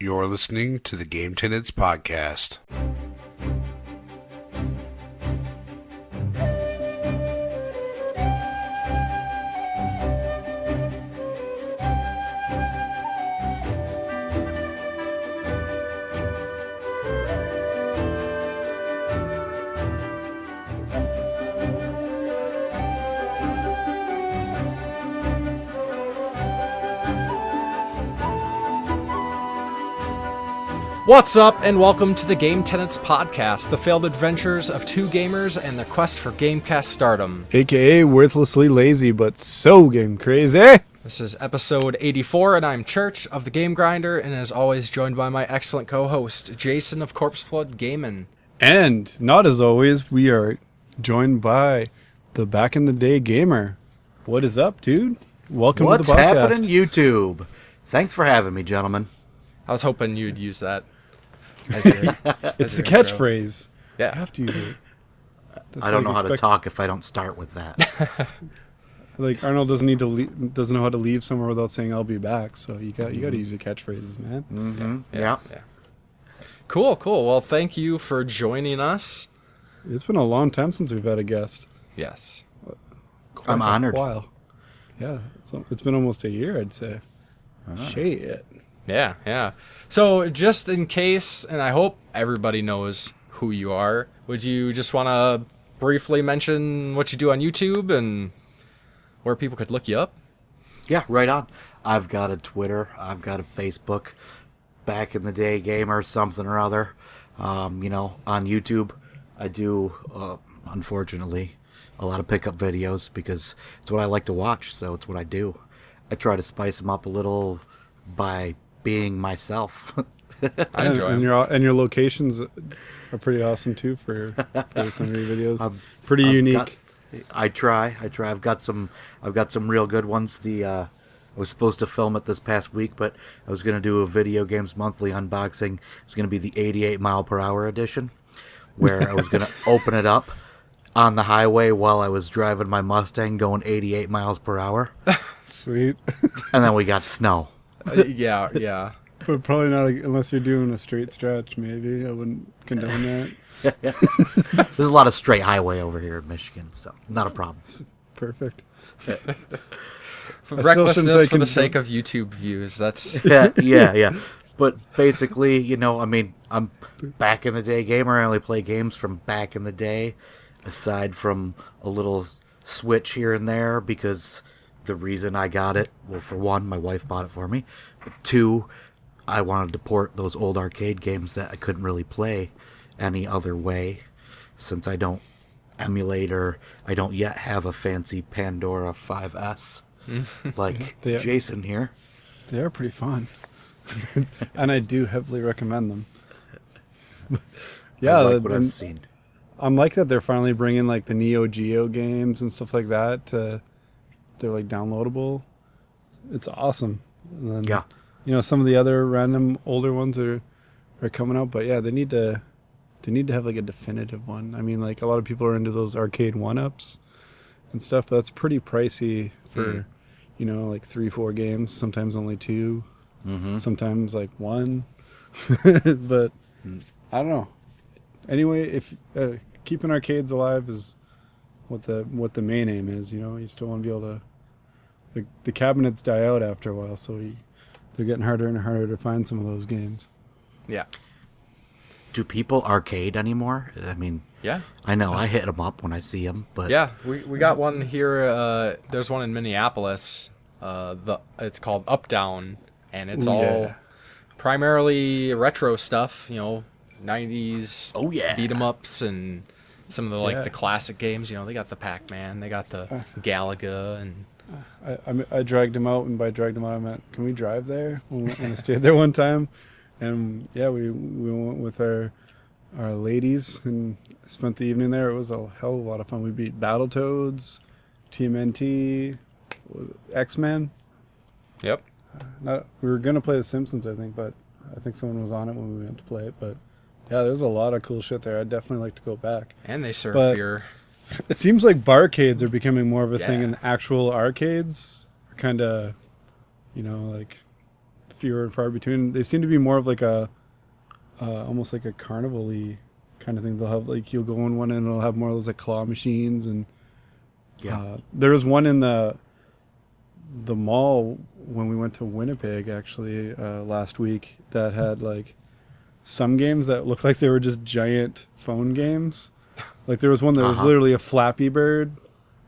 You're listening to the Game Tenants Podcast. What's up, and welcome to the Game Tenants Podcast, the failed adventures of two gamers and the quest for Gamecast stardom. AKA worthlessly lazy, but so game crazy. This is episode 84, and I'm Church of the Game Grinder, and as always, joined by my excellent co-host, Jason of Corpse Flood Gamin'. And, not as always, we are joined by the back in the day gamer. What is up, dude? Welcome to the podcast. What's happening, YouTube? Thanks for having me, gentlemen. I was hoping you'd use that. It's the catchphrase. Yeah. You have to use it. That's I don't know how to talk if I don't start with that. Like Arnold doesn't know how to leave somewhere without saying "I'll be back." So you got to use your catchphrases, man. Mm-hmm. Yeah. Cool. Well, thank you for joining us. It's been a long time since we've had a guest. Yes. I'm honored. A while. Yeah, it's been almost a year, I'd say. Shit. Yeah. So just in case, and I hope everybody knows who you are, would you just want to briefly mention what you do on YouTube and where people could look you up? Yeah, right on. I've got a Twitter. I've got a Facebook. Back in the day gamer, something or other. On YouTube, I do, unfortunately, a lot of pickup videos because it's what I like to watch, so it's what I do. I try to spice them up a little by being myself. I enjoy them. And your locations are pretty awesome too for some of your videos. Pretty unique. I try. I've got some real good ones. I was supposed to film it this past week, but I was going to do a Video Games Monthly unboxing. It's going to be the 88 mile per hour edition, where I was going to open it up on the highway while I was driving my Mustang going 88 miles per hour. Sweet. And then we got snow. Yeah. But probably not unless you're doing a straight stretch, maybe. I wouldn't condone that. There's a lot of straight highway over here in Michigan, so not a problem. Perfect. Recklessness for the sake of YouTube views. That's yeah. But basically, I'm back in the day gamer. I only play games from back in the day, aside from a little Switch here and there, because the reason I got it, well, for one, my wife bought it for me. But two, I wanted to port those old arcade games that I couldn't really play any other way, since I don't emulate or I don't yet have a fancy Pandora 5S like Jason here. They are pretty fun. And I do heavily recommend them. I like what I've seen. I'm like that they're finally bringing like the Neo Geo games and stuff like that. They're like downloadable. It's awesome. And then, yeah. Some of the other random older ones are coming out, but yeah, they need to have like a definitive one. I mean, like a lot of people are into those arcade 1-ups and stuff, but that's pretty pricey for like 3-4 games, sometimes only 2, sometimes like 1. But I don't know. Anyway, if keeping arcades alive is what the main aim is, you still want to be able to. The cabinets die out after a while, so they're getting harder and harder to find some of those games. Yeah. Do people arcade anymore? I mean, yeah. I know I hit them up when I see them, but Yeah, we got one here. There's one in Minneapolis. It's called Up Down, and it's all primarily retro stuff. 90s. Oh yeah. Beat 'em ups and some of the the classic games. They got the Pac-Man, they got the Galaga, and I dragged him out, and by dragged him out, I meant, can we drive there? When I stayed there one time, and we went with our ladies and spent the evening there. It was a hell of a lot of fun. We beat Battletoads, TMNT, X-Men. Yep. We were gonna play The Simpsons, I think, but I think someone was on it when we went to play it. But yeah, there's a lot of cool shit there. I'd definitely like to go back. And they serve beer. It seems like barcades are becoming more of a thing, and actual arcades are kind of, like fewer and far between. They seem to be more of like a almost like a carnival-y kind of thing. They'll have like you'll go in one and it'll have more of those like claw machines and there was one in the mall when we went to Winnipeg actually last week that had like some games that looked like they were just giant phone games. Like there was one that was literally a Flappy Bird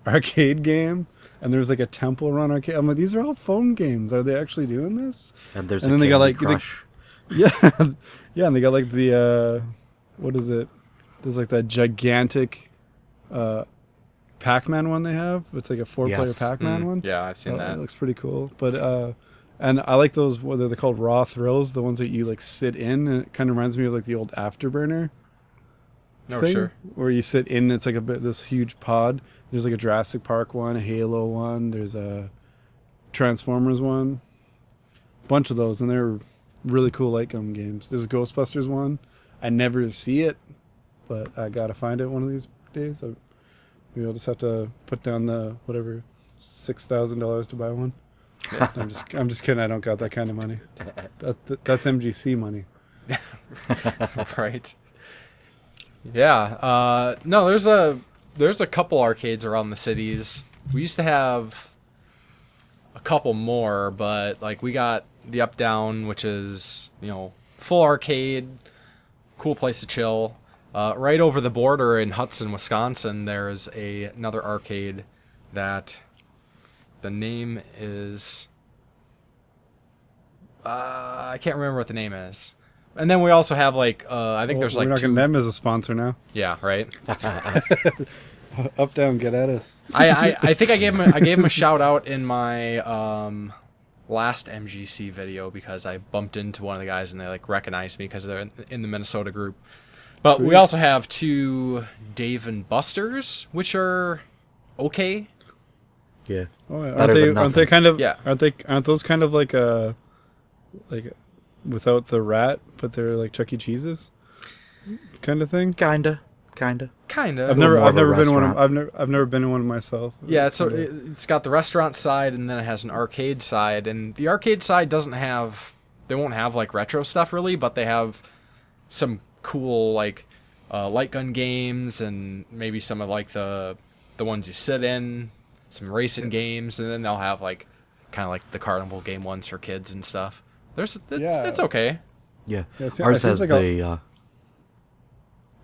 arcade game, and there was like a Temple Run arcade. I'm like, these are all phone games. Are they actually doing this? And there's and a then they got like Crush. yeah, and they got like the what is it? There's like that gigantic Pac-Man one they have. It's like a 4-player Pac-Man one. Yeah, I've seen that. It looks pretty cool. But and I like those. What are they called? Raw thrills. The ones that you like sit in, and it kind of reminds me of like the old Afterburner. No, Thing, sure. where you sit in, it's like this huge pod. There's like a Jurassic Park one, a Halo one. There's a Transformers one. Bunch of those, and they're really cool light gun games. There's a Ghostbusters one. I never see it, but I gotta find it one of these days. Maybe I'll just have to put down the whatever $6,000 to buy one. I'm just kidding. I don't got that kind of money. That's MGC money. Right. Yeah. No, there's a couple arcades around the cities. We used to have a couple more, but like we got the Up Down, which is, full arcade, cool place to chill. Right over the border in Hudson, Wisconsin, there's another arcade that the name is I can't remember what the name is. And then we also have like I think there's like we're not getting them as a sponsor now. Yeah, right. Up Down, get at us. I think I gave him a shout out in my last MGC video because I bumped into one of the guys and they like recognized me because they're in the Minnesota group. But Sweet. We also have 2 Dave and Buster's, which are okay. Yeah. Oh, Better than aren't they nothing. kind of? Yeah. Aren't those kind of like without the rat, but they're like Chuck E. Cheese's kind of thing? Kinda. Kind of. I've more of a never been to one. restaurant. I've never been to one myself. Yeah, so it's got the restaurant side and then it has an arcade side, and the arcade side they won't have like retro stuff really, but they have some cool like light gun games and maybe some of like the ones you sit in, some racing games, and then they'll have like kind of like the carnival game ones for kids and stuff. It's okay. Yeah. it Ours seems has like the.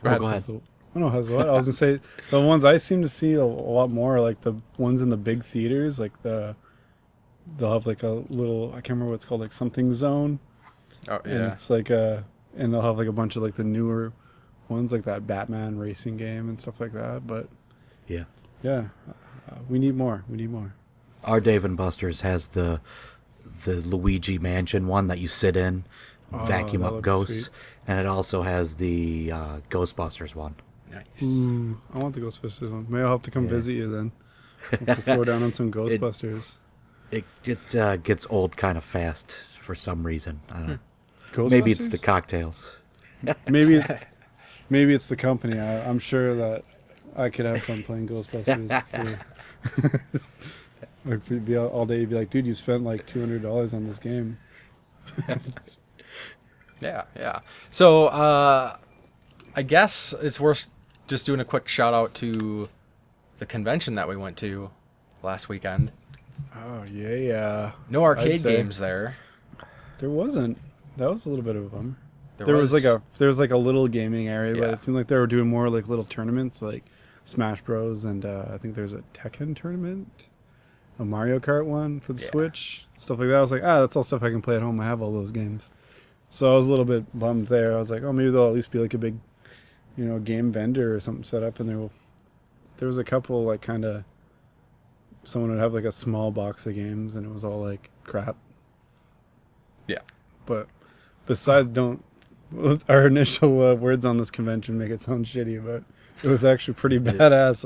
Go ahead. Go ahead. I don't know, has what? I was gonna say the ones I seem to see a lot more are like the ones in the big theaters, like they'll have like a little, I can't remember what it's called, like something zone. Oh And yeah. it's like and they'll have like a bunch of like the newer ones, like that Batman racing game and stuff like that. But Yeah. we need more. We need more. Our Dave and Buster's has the Luigi Mansion one that you sit in, vacuum that up looks ghosts, sweet. and it also has the Ghostbusters one. Nice. Ooh, I want the Ghostbusters one. Maybe I'll have to come Yeah. visit you then. I'll have to throw down on some Ghostbusters. It gets old kind of fast for some reason. I don't know. Ghostbusters? Maybe it's the cocktails. Maybe it's the company. I'm sure that I could have fun playing Ghostbusters. Like if you'd be all day, you'd be like, dude, you spent like $200 on this game. Yeah. So I guess it's worth just doing a quick shout out to the convention that we went to last weekend. Oh yeah. No arcade say. games there. There wasn't. That was a little bit of a bummer. There There was like a little gaming area, but Yeah. it seemed like they were doing more like little tournaments, like Smash Bros. And I think there's a Tekken tournament, a Mario Kart one for the Yeah. Switch, stuff like that. I was like, that's all stuff I can play at home. I have all those games. So I was a little bit bummed there. I was like, oh, maybe there'll at least be like a big, game vendor or something set up, and there was a couple like kind of someone would have like a small box of games, and it was all like crap. Yeah. But besides, our initial words on this convention make it sound shitty, but it was actually pretty badass.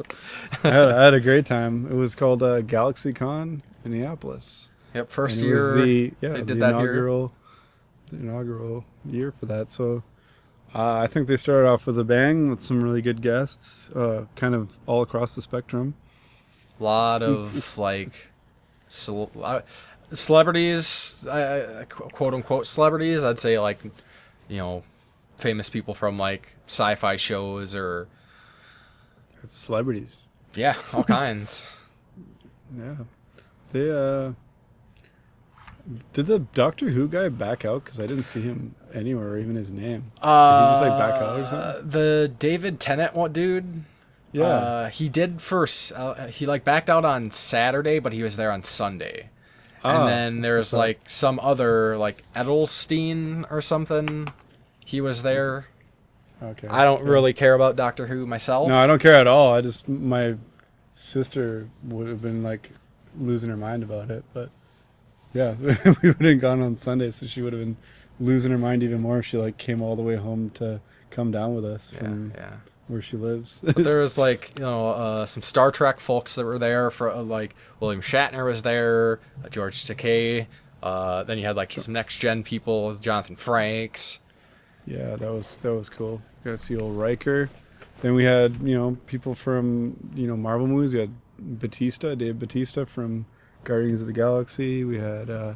I had a great time. It was called GalaxyCon Minneapolis. Yep, first And it was year they did the that here. inaugural year for that. So I think they started off with a bang with some really good guests, kind of all across the spectrum. Lot of like, celebrities, quote unquote celebrities, I'd say like, famous people from like sci-fi shows or It's celebrities. yeah, all kinds. Yeah. They did the Doctor Who guy back out? Because I didn't see him anywhere or even his name. Did he just like back out or something? The David Tennant dude. Yeah. He did first. He like backed out on Saturday, but he was there on Sunday. And then there's like some other like Edelstein or something. He was there. Okay. I don't really care about Doctor Who myself. No, I don't care at all. I just, my sister would have been like losing her mind about it, but yeah, we would have gone on Sunday, so she would have been losing her mind even more if she like came all the way home to come down with us from where she lives. But there was like some Star Trek folks that were there for like William Shatner was there, George Takei. Then you had like some next gen people, Jonathan Frakes. Yeah, that was cool. Got to see old Riker. Then we had people from Marvel movies. We had Dave Bautista from Guardians of the Galaxy. We had the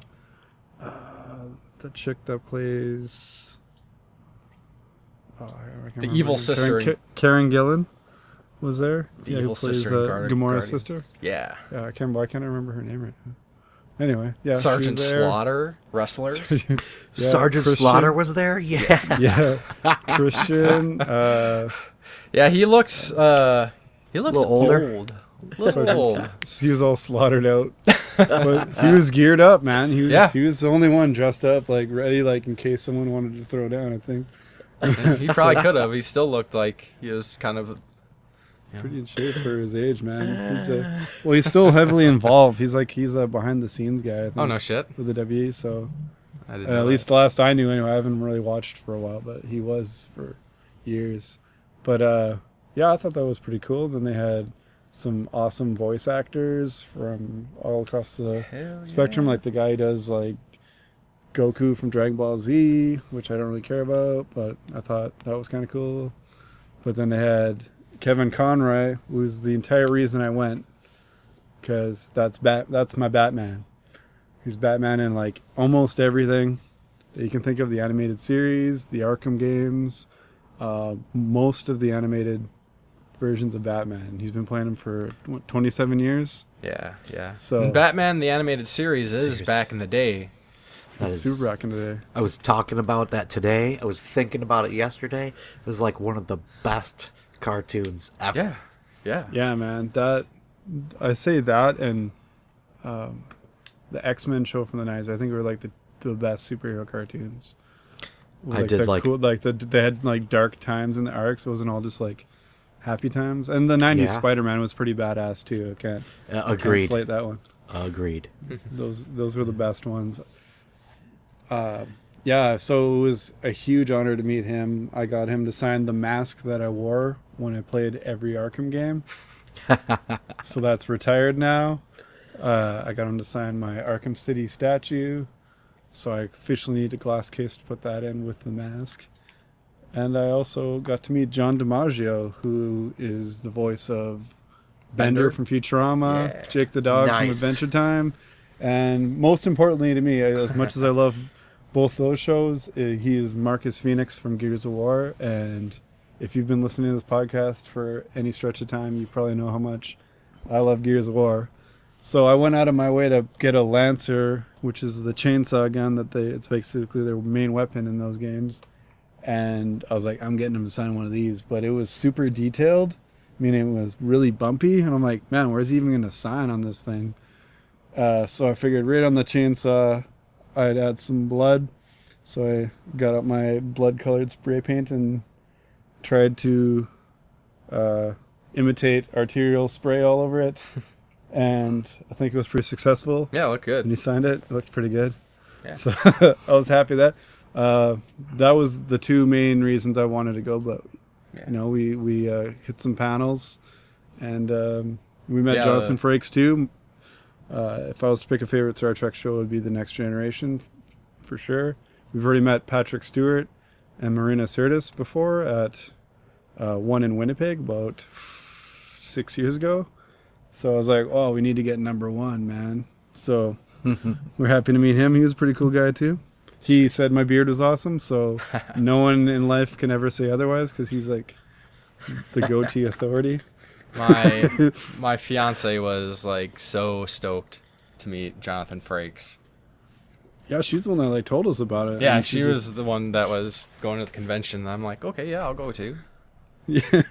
chick that plays I can't The remember evil her name. sister. Karen Gillan was there. The who evil plays, sister in Gamora's Guardians. sister. Yeah. Yeah, I can't remember her name right now. Anyway, yeah, she Sergeant was there. Slaughter, wrestlers. Yeah, Sergeant Christian. Slaughter was there? Yeah. Yeah, Christian. Yeah, he looks Little older. old. Little old. He was all slaughtered out, but he was geared up, man. He was the only one dressed up, like ready, like in case someone wanted to throw down. I think He probably could have. He still looked like he was kind of pretty in shape for his age, man. He's still heavily involved. He's a behind the scenes guy. I think, Oh no shit. with the WE. So I didn't know at least that. the last I knew, anyway. I haven't really watched for a while, but he was for years. But yeah, I thought that was pretty cool. Then they had some awesome voice actors from all across the Hell spectrum, like the guy who does like Goku from Dragon Ball Z, which I don't really care about, but I thought that was kind of cool. But then they had Kevin Conroy, who's the entire reason I went, because that's my Batman. He's Batman in like almost everything that you can think of, the animated series, the Arkham games, most of the animated versions of Batman. He's been playing him for 27 years. Yeah. So- And Batman the animated series is back in the day. That It's is- super back in the day. I was talking about that today. I was thinking about it yesterday. It was like one of the best cartoons ever. Yeah. Yeah, man. That I say that and the X-Men show from the 90s, I think were like the best superhero cartoons. I did the like- cool, they had like dark times in the arcs. It wasn't all just like happy times. And the 90s Yeah. Spider-Man was pretty badass too. I can't Agreed. slate that one. Agreed. Those were the best ones. Yeah, so it was a huge honor to meet him. I got him to sign the mask that I wore when I played every Arkham game. So that's retired now. I got him to sign my Arkham City statue. So I officially need a glass case to put that in with the mask. And I also got to meet John DiMaggio, who is the voice of Bender from Futurama, Yeah. Jake the dog from Nice. Adventure Time, and most importantly to me, as much as I love both those shows, he is Marcus Phoenix from Gears of War. And if you've been listening to this podcast for any stretch of time, you probably know how much I love Gears of War. So I went out of my way to get a Lancer, which is the chainsaw gun it's basically their main weapon in those games. And I was like, I'm getting him to sign one of these, but it was super detailed, meaning it was really bumpy. And I'm like, man, where's he even going to sign on this thing? So I figured right on the chainsaw, I'd add some blood. So I got out my blood-colored spray paint and tried to imitate arterial spray all over it. And I think it was pretty successful. Yeah, look And good. he signed it. It looked pretty good. Yeah. So I was happy that that was the two main reasons I wanted to go. But we hit some panels, and we met Yeah, Jonathan Frakes too. If I was to pick a favorite Star Trek show, it would be The Next Generation, for sure. We've already met Patrick Stewart and Marina Sirtis before at one in Winnipeg about 6 years ago. So I was like, oh, we need to get number one, man. So we're happy to meet him. He was a pretty cool guy too. He said my beard was awesome, so no one in life can ever say otherwise because he's like the go-to authority. My fiance was like so stoked to meet Jonathan Frakes. Yeah, she's the one that like told us about it. Yeah, And she was the one that was going to the convention. I'm like, okay, yeah, I'll go too. Yeah,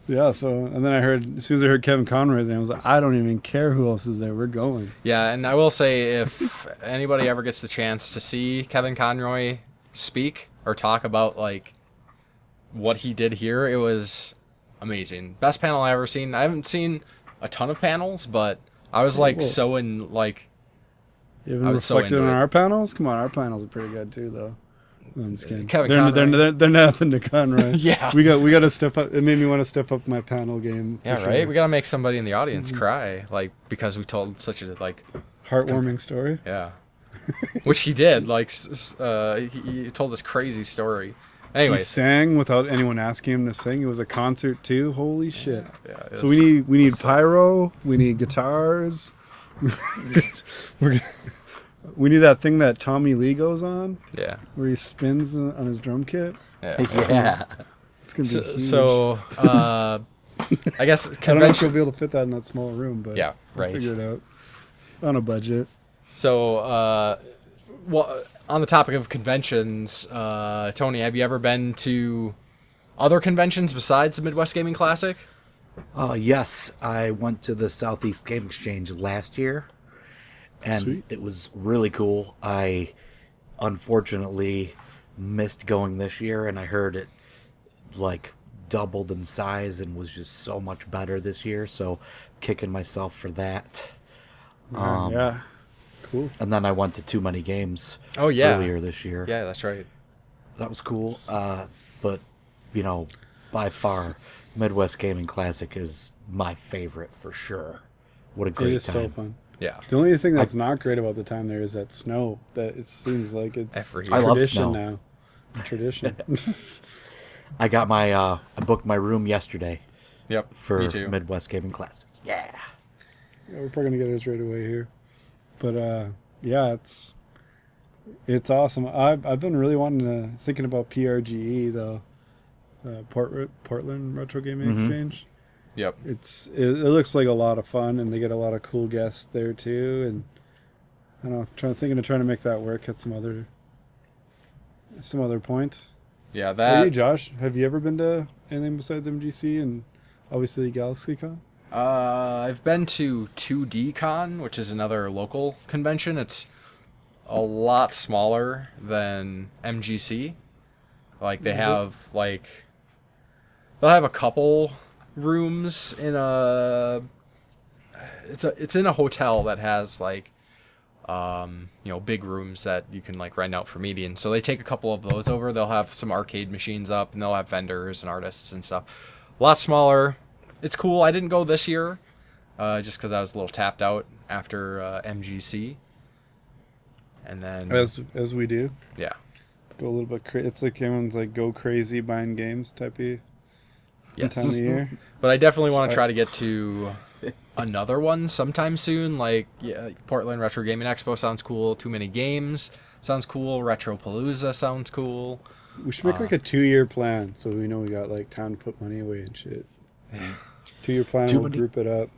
yeah. So, and then I heard as soon as I heard Kevin Conroy's name, I was like, I don't even care who else is there. We're going. Yeah, and I will say, if anybody ever gets the chance to see Kevin Conroy speak or talk about like what he did here, it was amazing. Best panel I ever seen. I haven't seen a ton of panels, but I was like so in like. You haven't I was so reflected into on it. our panels? Come on, our panels are pretty good too, though. No, I'm just kidding. Kevin they're, Conroy. they're nothing to Conroy. Yeah. we got to step up. It made me want to step up my panel game. for Yeah, sure. right. We gotta make somebody in the audience cry, like because we told such a like, Heartwarming story. yeah, which he did. Like, he told this crazy story. He Anyways, sang without anyone asking him to sing. It was a concert too. Holy shit! yeah. So we need pyro. We need guitars. We need that thing that Tommy Lee goes on Yeah. where he spins on his drum kit. Yeah. Yeah. It's gonna be huge. So, I guess I don't know if convention. we'll be able to fit that in that small room, but Yeah, we'll right. figure it out on a budget. So, well, on the topic of conventions, Tony, have you ever been to other conventions besides the Midwest Gaming Classic? Yes, I went to the Southeast Game Exchange last year, and Sweet. it was really cool. I unfortunately missed going this year, and I heard it like doubled in size and was just so much better this year. So, kicking myself for that. Yeah, cool. And then I went to Too Many Games Oh yeah. earlier this year. Yeah, that's right. That was cool. But by far, Midwest Gaming Classic is my favorite for sure. What a It great is so time. fun. Yeah. The only thing that's not great about the time there is that snow. That it seems like it's Every I year. love tradition snow. now. It's tradition. I got my I booked my room yesterday Yep. for Me too. Midwest Gaming Classic. Yeah. Yeah, we're probably gonna get ours right away here. But yeah, it's awesome. I've been really thinking about PRGE though, Portland Retro Gaming Exchange. Yep. It looks like a lot of fun, and they get a lot of cool guests there too. And I don't know, trying to make that work at some other point. Yeah. How That. about you, Josh? Have you ever been to anything besides MGC and obviously GalaxyCon? I've been to 2D Con, which is another local convention. It's a lot smaller than MGC. Like they'll have a couple rooms in it's in a hotel that has like big rooms that you can like rent out for meetings. So they take a couple of those over. They'll have some arcade machines up, and they'll have vendors and artists and stuff. A lot smaller. It's cool. I didn't go this year, just because I was a little tapped out after MGC. And then As we do, yeah, go a little bit. It's like everyone's like go crazy buying games type of yes. time of year. But I definitely want to try to get to another one sometime soon. Like, yeah, Portland Retro Gaming Expo sounds cool. Too Many Games sounds cool. Retropalooza sounds cool. We should make like a 2-year plan so we know we got like time to put money away and shit. 2-year plan, Too we'll many- group it up.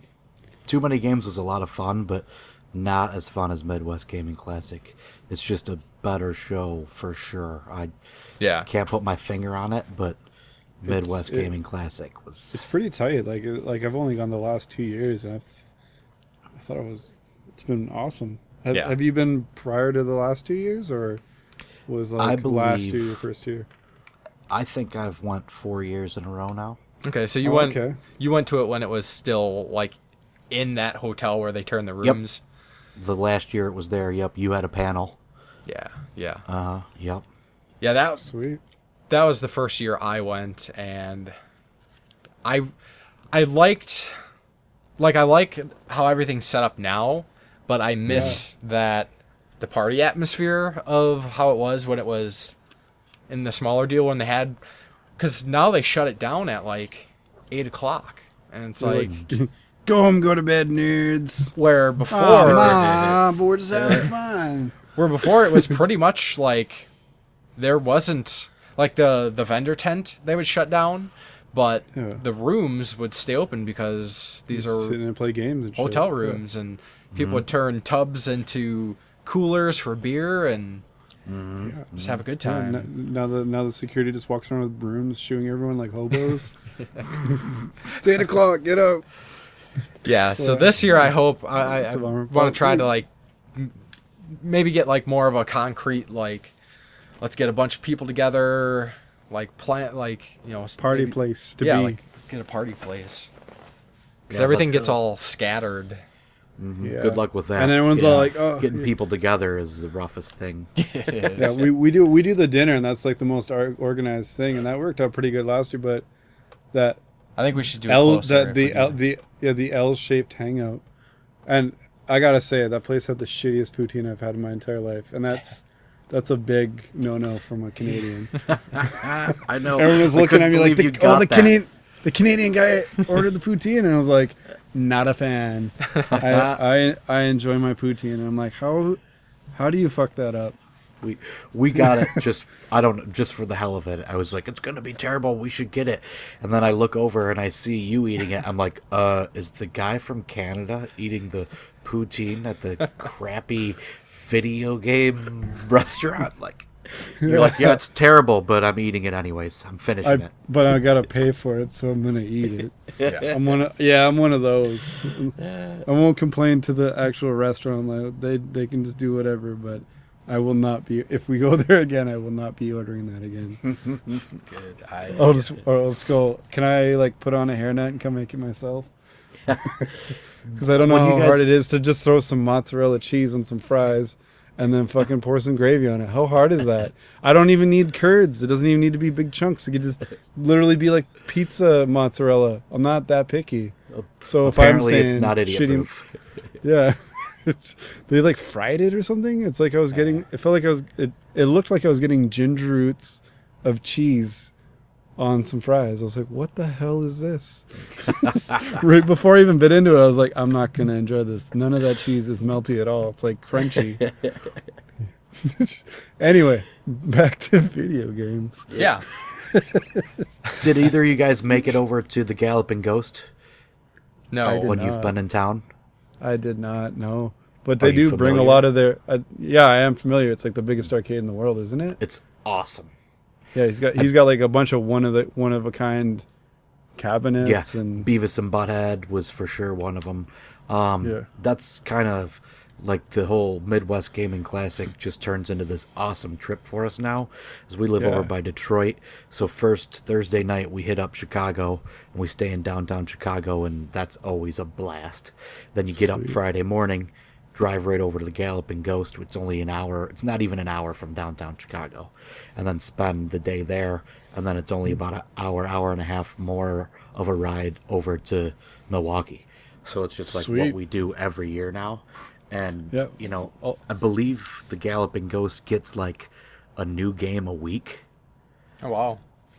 Too Many Games was a lot of fun, but not as fun as Midwest Gaming Classic. It's just a better show for sure. I Yeah. can't put my finger on it, but Midwest it- Gaming Classic was. It's pretty tight. Like I've only gone the last 2 years, and I thought it's been awesome. Yeah. Have you been prior to the last 2 years, or was like I last believe- year your first year? I think I've went 4 years in a row now. Okay, so you Oh, went okay. you went to it when it was still like in that hotel where they turn the rooms. The last year it was there. Yep, you had a panel. Yeah. Yeah. Yep. Yeah, that Sweet. that was the first year I went, and I liked I like how everything's set up now, but I miss that the party atmosphere of how it was when it was in the smaller deal when they had, because now they shut it down at like 8 o'clock, and it's like Go home, go to bed, nerds. Where before, board sounds fun. where before it was pretty much like there wasn't like the vendor tent they would shut down, but the rooms would stay open because these are sitting and play games and hotel shit. rooms, and people would turn tubs into coolers for beer and just have a good Yeah, time. now the security just walks around with brooms, shooing everyone like hobos. It's 8 o'clock. Get up. Yeah, so this year I hope I It's a bummer. want to try to like maybe get like more of a concrete like let's get a bunch of people together, like plant like Party maybe- place to yeah, be. like get a party place because Yeah, everything but, gets all scattered. Yeah. Good luck with that. And everyone's all like, "Oh, getting yeah." people together is the roughest thing. Yeah, we do the dinner, and that's like the most organized thing, and that worked out pretty good last year. But that I think we should do L closer that if we do. the L-shaped hangout, and I gotta say that place had the shittiest poutine I've had in my entire life, and that's a big no from a Canadian. I know. Everyone was I looking at couldn't me like believe you got that. the Canadian guy ordered the poutine, and I was like, not a fan. I enjoy my poutine, and I'm like, how do you fuck that up? We got it just for the hell of it. I was like, it's gonna be terrible. We should get it. And then I look over and I see you eating it. I'm like, is the guy from Canada eating the poutine at the crappy video game restaurant? Like, you're like, yeah, it's terrible, but I'm eating it anyways. I'm finishing it. But I gotta pay for it, so I'm gonna eat it. I'm one of those. I won't complain to the actual restaurant. Like, they can just do whatever, but I will not be. If we go there again, I will not be ordering that again. Good. I'll just go. Can I like put on a hairnet and come make it myself? Because I don't know When you how guys- hard it is to just throw some mozzarella cheese on some fries and then fucking pour some gravy on it. How hard is that? I don't even need curds. It doesn't even need to be big chunks. It could just literally be like pizza mozzarella. I'm not that picky. So if I'm Apparently, saying it's not idiot shitty- proof. yeah. They like fried it or something. It's like I was getting. It felt like I was. It looked like I was getting ginger roots of cheese on some fries. I was like, "What the hell is this?" Right before I even bit into it, I was like, "I'm not gonna enjoy this. None of that cheese is melty at all. It's like crunchy." Anyway, back to video games. Yeah. Did either of you guys make it over to the Galloping Ghost I No. did when not. you've been in town? I did not know, but Are they you do bring a familiar? lot of their. Yeah, I am familiar. It's like the biggest arcade in the world, isn't it? It's awesome. Yeah, he's got like a bunch of one of a kind cabinets Yeah, and Beavis and Butthead was for sure one of them. Yeah. That's kind of like the whole Midwest Gaming Classic just turns into this awesome trip for us now, as we live Yeah. over by Detroit. So first Thursday night we hit up Chicago and we stay in downtown Chicago, and that's always a blast. Then you get up Friday morning, drive right over to the Galloping Ghost. It's only an hour. It's not even an hour from downtown Chicago, and then spend the day there. And then it's only about an hour and a half more of a ride over to Milwaukee. So it's just like what Sweet. we do every year now. And, Yep. you know, I believe the Galloping Ghost gets like a new game a week. Oh wow.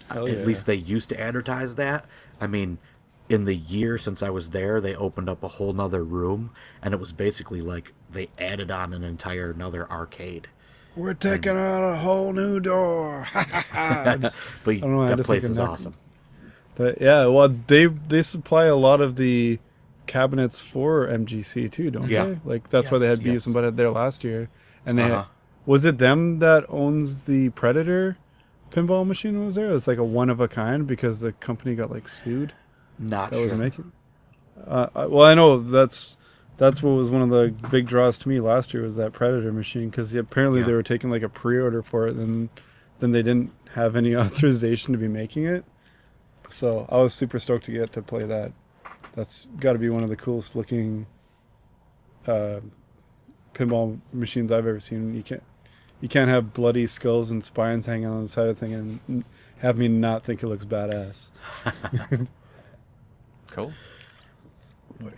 Hell At yeah. least they used to advertise that. I mean, in the year since I was there, they opened up a whole nother room, and it was basically like they added on an entire another arcade. we're taking out a whole new door. But don't know, I had to that place think of is that. awesome. But yeah, well, they supply a lot of the cabinets for MGC too, don't Yeah. they? Like that's why they had Yes, Beavis and Butthead there last year, and they Uh-huh. was it them that owns the Predator pinball machine was there? It's like a one of a kind because the company got like sued. Not That was sure. making. Well, I know that's what was one of the big draws to me last year was that Predator machine because apparently Yeah. they were taking like a pre-order for it and then they didn't have any authorization to be making it. So I was super stoked to get to play that. That's got to be one of the coolest looking pinball machines I've ever seen. You can't have bloody skulls and spines hanging on the side of the thing and have me not think it looks badass. Cool.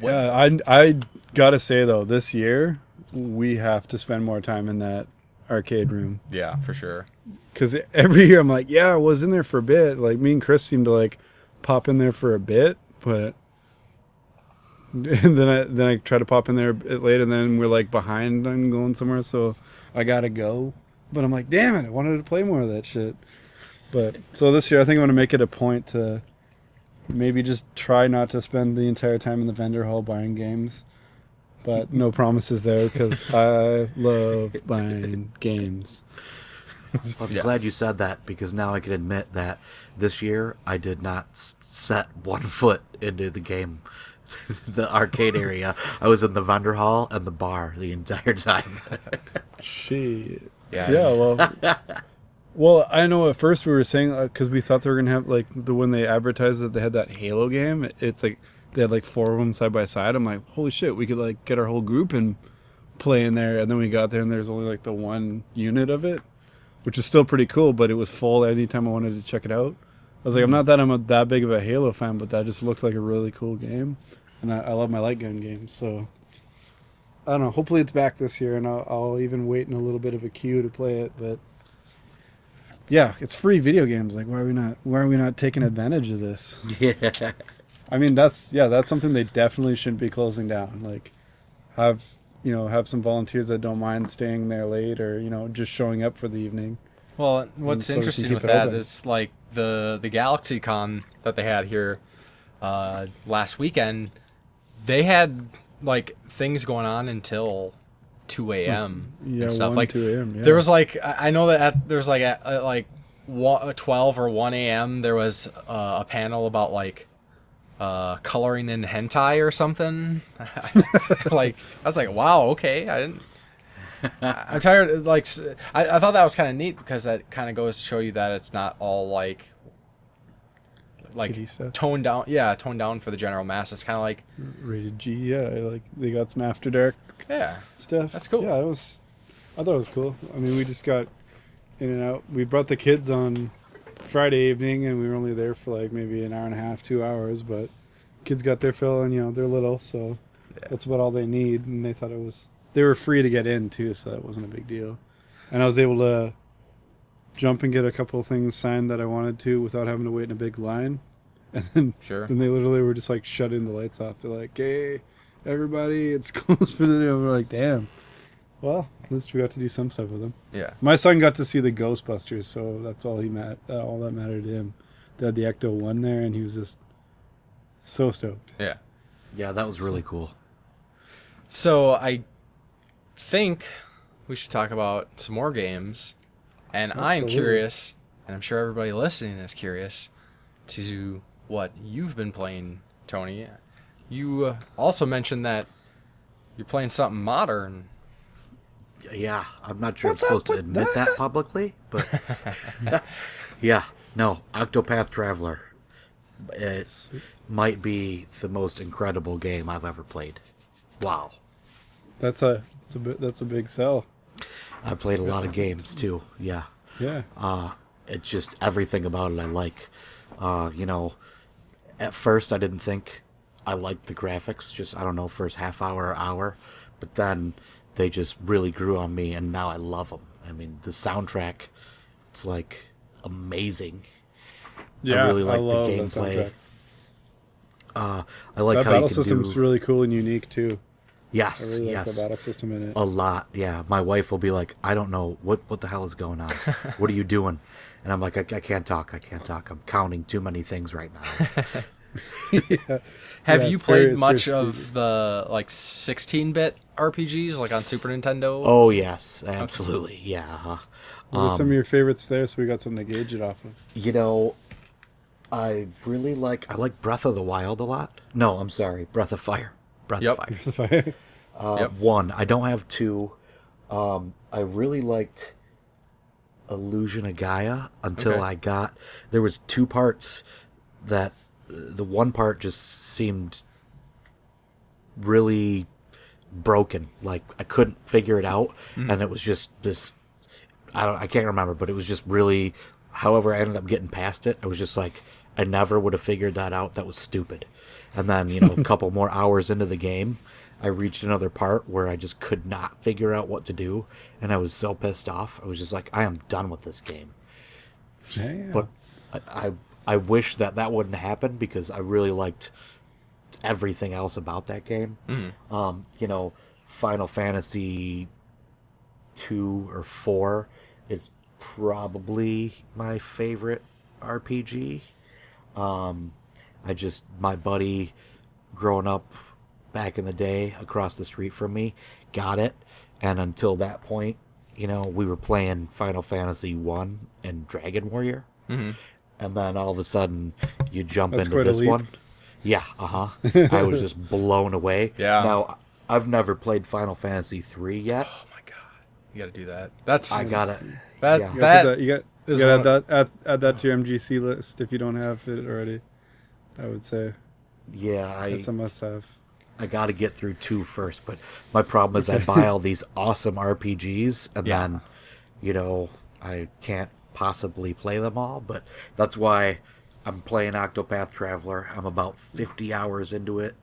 Yeah, I gotta say though, this year we have to spend more time in that arcade room Yeah, for sure. because every year I'm like, yeah, I was in there for a bit. Like me and Chris seem to like pop in there for a bit, but And then I try to pop in there a bit late, and then we're like behind on going somewhere, so I gotta go. But I'm like, damn it, I wanted to play more of that shit. But so this year, I think I'm gonna make it a point to maybe just try not to spend the entire time in the vendor hall buying games. But no promises there, because I love buying games. I'm glad you said that, because now I can admit that this year I did not set one foot into the game, the arcade area. I was in the vendor hall and the bar the entire time. Shit. Yeah. Yeah, well, I know at first we were saying, because we thought they were going to have, like, when they advertised that they had that Halo game, it's like, they had like 4 of them side by side. I'm like, holy shit, we could like get our whole group and play in there. And then we got there and there's only like the one unit of it, which is still pretty cool, but it was full anytime I wanted to check it out. I was like, I'm not that big of a Halo fan, but that just looked like a really cool game. And I love my light gun games, so I don't know. Hopefully it's back this year, and I'll even wait in a little bit of a queue to play it. But yeah, it's free video games. Like, why are we not taking advantage of this? Yeah. I mean, that's something they definitely shouldn't be closing down. Like, have some volunteers that don't mind staying there late, or just showing up for the evening. Well, what's so we can interesting keep with it that open. is like the Galaxy Con that they had here last weekend. They had like things going on until 2 a.m. Yeah, and stuff. 1, Like 2 a.m. Yeah. there was like I know that there was like at like 12 or 1 a.m. there was a panel about like coloring in hentai or something. Like I was like, wow, okay. I'm tired. Like I thought that was kind of neat, because that kind of goes to show you that it's not all like Kiddie stuff. toned down. Yeah, toned down for the general mass. It's kind of like Rated G. Yeah, like they got some After Dark yeah. stuff. That's cool. Yeah, I thought it was cool. I mean, we just got in and out. We brought the kids on Friday evening, and we were only there for like maybe an hour and a half, 2 hours. But kids got their fill, and they're little, so that's about all they need. And they thought they were free to get in too, so that wasn't a big deal. And I was able to jump and get a couple of things signed that I wanted to without having to wait in a big line. And then, Sure. then they literally were just like shutting the lights off. They're like, "Hey, everybody, it's closed for the day." We're like, "Damn." Well, at least we got to do some stuff with them. Yeah. My son got to see the Ghostbusters, so that's all all that mattered to him. They had the Ecto 1 there, and he was just so stoked. Yeah. Yeah, that was really cool. So I think we should talk about some more games, and I'm Absolutely. curious, and I'm sure everybody listening is curious, to what you've been playing, Tony. You also mentioned that you're playing something modern. Yeah, I'm not sure I'm supposed to admit that publicly, but yeah, no, Octopath Traveler. It might be the most incredible game I've ever played. Wow. That's a big sell. I played a lot of games too. Yeah. Yeah. It's just everything about it I like. At first I didn't think I liked the graphics, just, I don't know, first half hour or hour, but then they just really grew on me, and now I love them. I mean, the soundtrack, it's like amazing. Yeah, I really like love the that gameplay. soundtrack. I like That how battle you can system's do... really cool and unique too. I Yes, really like yes. the battle system in it. A lot, yeah. My wife will be like, I don't know, what the hell is going on? What are you doing? And I'm like, I can't talk. I'm counting too many things right now. Yeah. Have Yeah, you it's very- played it's much very of the like 16-bit RPGs, like on Super Nintendo? Oh, yes, absolutely, yeah. Uh-huh. What are some of your favorites there, so we got something to gauge it off of? I really like Breath of the Wild a lot. No, I'm sorry, Breath of Fire. Breath Yep. of Fire. Yep. 1. I don't have 2. I really liked Illusion of Gaia until Okay. there was 2 parts that the one part just seemed really broken. Like I couldn't figure it out, and it was just this. I can't remember, but it was just really. However, I ended up getting past it. I was just like, I never would have figured that out. That was stupid. And then a couple more hours into the game, I reached another part where I just could not figure out what to do, and I was so pissed off. I was just like, I am done with this game. Yeah. But I wish that wouldn't happen, because I really liked everything else about that game. You know, Final Fantasy 2 or 4 is probably my favorite RPG. My buddy growing up back in the day across the street from me got it, and until that point, you know, we were playing Final Fantasy 1 and Dragon Warrior. And then all of a sudden you jump That's into quite a this leap. one. Yeah, I was just blown away. Yeah. Now, I've never played Final Fantasy 3 yet. Oh my god, you gotta do that. That's I gotta. that yeah. that You got is to one add that to your MGC list if you don't have it already. I would say Yeah, that's a must-have. I got to get through 2 first, but my problem is I buy all these awesome RPGs, and Yeah. then, you know, I can't possibly play them all, but that's why I'm playing Octopath Traveler. I'm about 50 hours into it,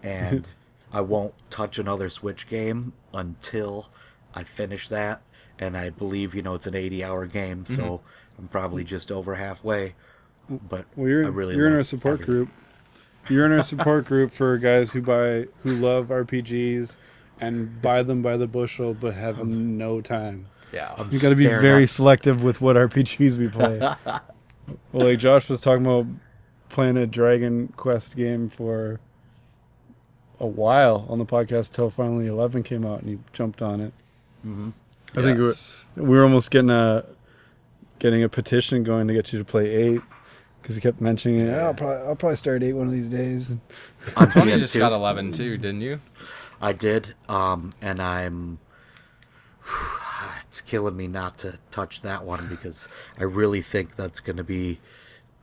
and I won't touch another Switch game until I finish that, and I believe, you know, it's an 80-hour game, so I'm probably just over halfway, but Well, you're I really you're in like our support everything. group. You're in our support group for guys who love RPGs and buy them by the bushel, but have no time. yeah. You got to be Staring very at- selective with what RPGs we play. Well, like Josh was talking about playing a Dragon Quest game for a while on the podcast till finally 11 came out and he jumped on it. I think Yes. we were almost getting a petition going to get you to play 8 because he kept mentioning it. I'll probably start 8 one of these days. On Tony just PS2. got 11 too, didn't you? I did, and I'm. It's killing me not to touch that one because I really think that's going to be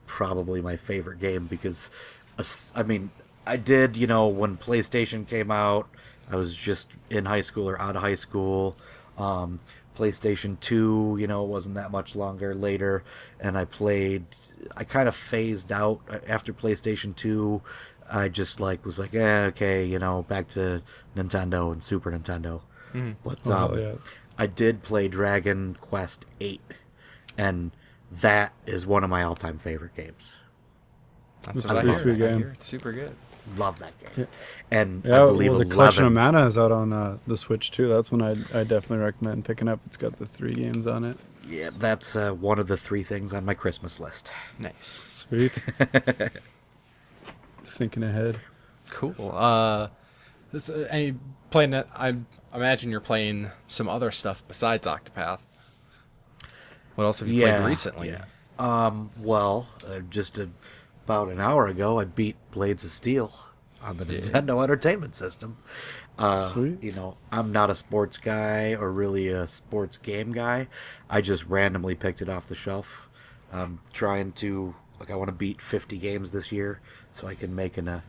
probably my favorite game because, I mean, I did, you know, when PlayStation came out, I was just in high school or out of high school. PlayStation 2, you know, wasn't that much longer later, and I kind of phased out after PlayStation 2. I just was like, okay, you know, back to Nintendo and Super Nintendo. But Yeah. I did play Dragon Quest 8, and that is one of my all-time favorite games. That's It's what a I pretty hear. sweet I game. hear it's super good. Love that game. And Yeah, I believe well, the Collection of 11. Mana is out on the Switch too. That's one I definitely recommend picking up. It's got the 3 games on it. Yeah, that's one of the 3 things on my Christmas list. Nice. Sweet. Thinking ahead. Cool. Playing it? I imagine you're playing some other stuff besides Octopath. What else have you played recently? Well, just about an hour ago, I beat Blades of Steel on the Nintendo Entertainment System. Sweet. You know, I'm not a sports guy or really a sports game guy. I just randomly picked it off the shelf. I'm trying to, I want to beat 50 games this year so I can make an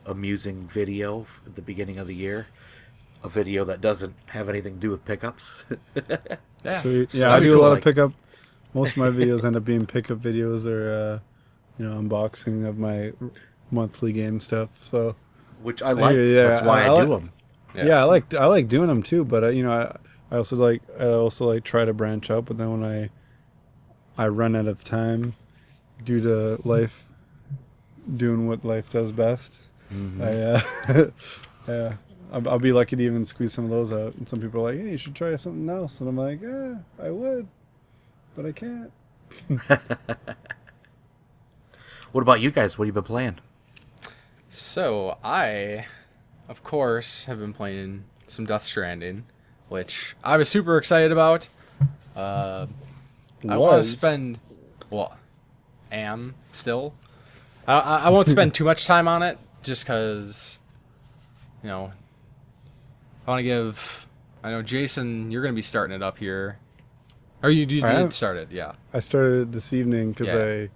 amusing video at the beginning of the year. A video that doesn't have anything to do with pickups. Yeah. Sweet. So Yeah, I that'd be do a cool. lot Like- of pickup. Most of my videos end up being pickup videos or, unboxing of my monthly game stuff. So Which I like. Yeah, That's why I do them. yeah, I like doing them too. But I also like try to branch out. But then when I run out of time due to life doing what life does best, yeah, I'll be lucky to even squeeze some of those out. And some people are like, hey, you should try something else. And I'm like, yeah, I would, but I can't. What about you guys? What have you been playing? So I, of course, have been playing some Death Stranding, which I was super excited about. I want to spend, am still. I won't spend too much time on it, just because, I want to give. I know Jason, you're going to be starting it up here, or you did start it, yeah. I started it this evening because Yeah. I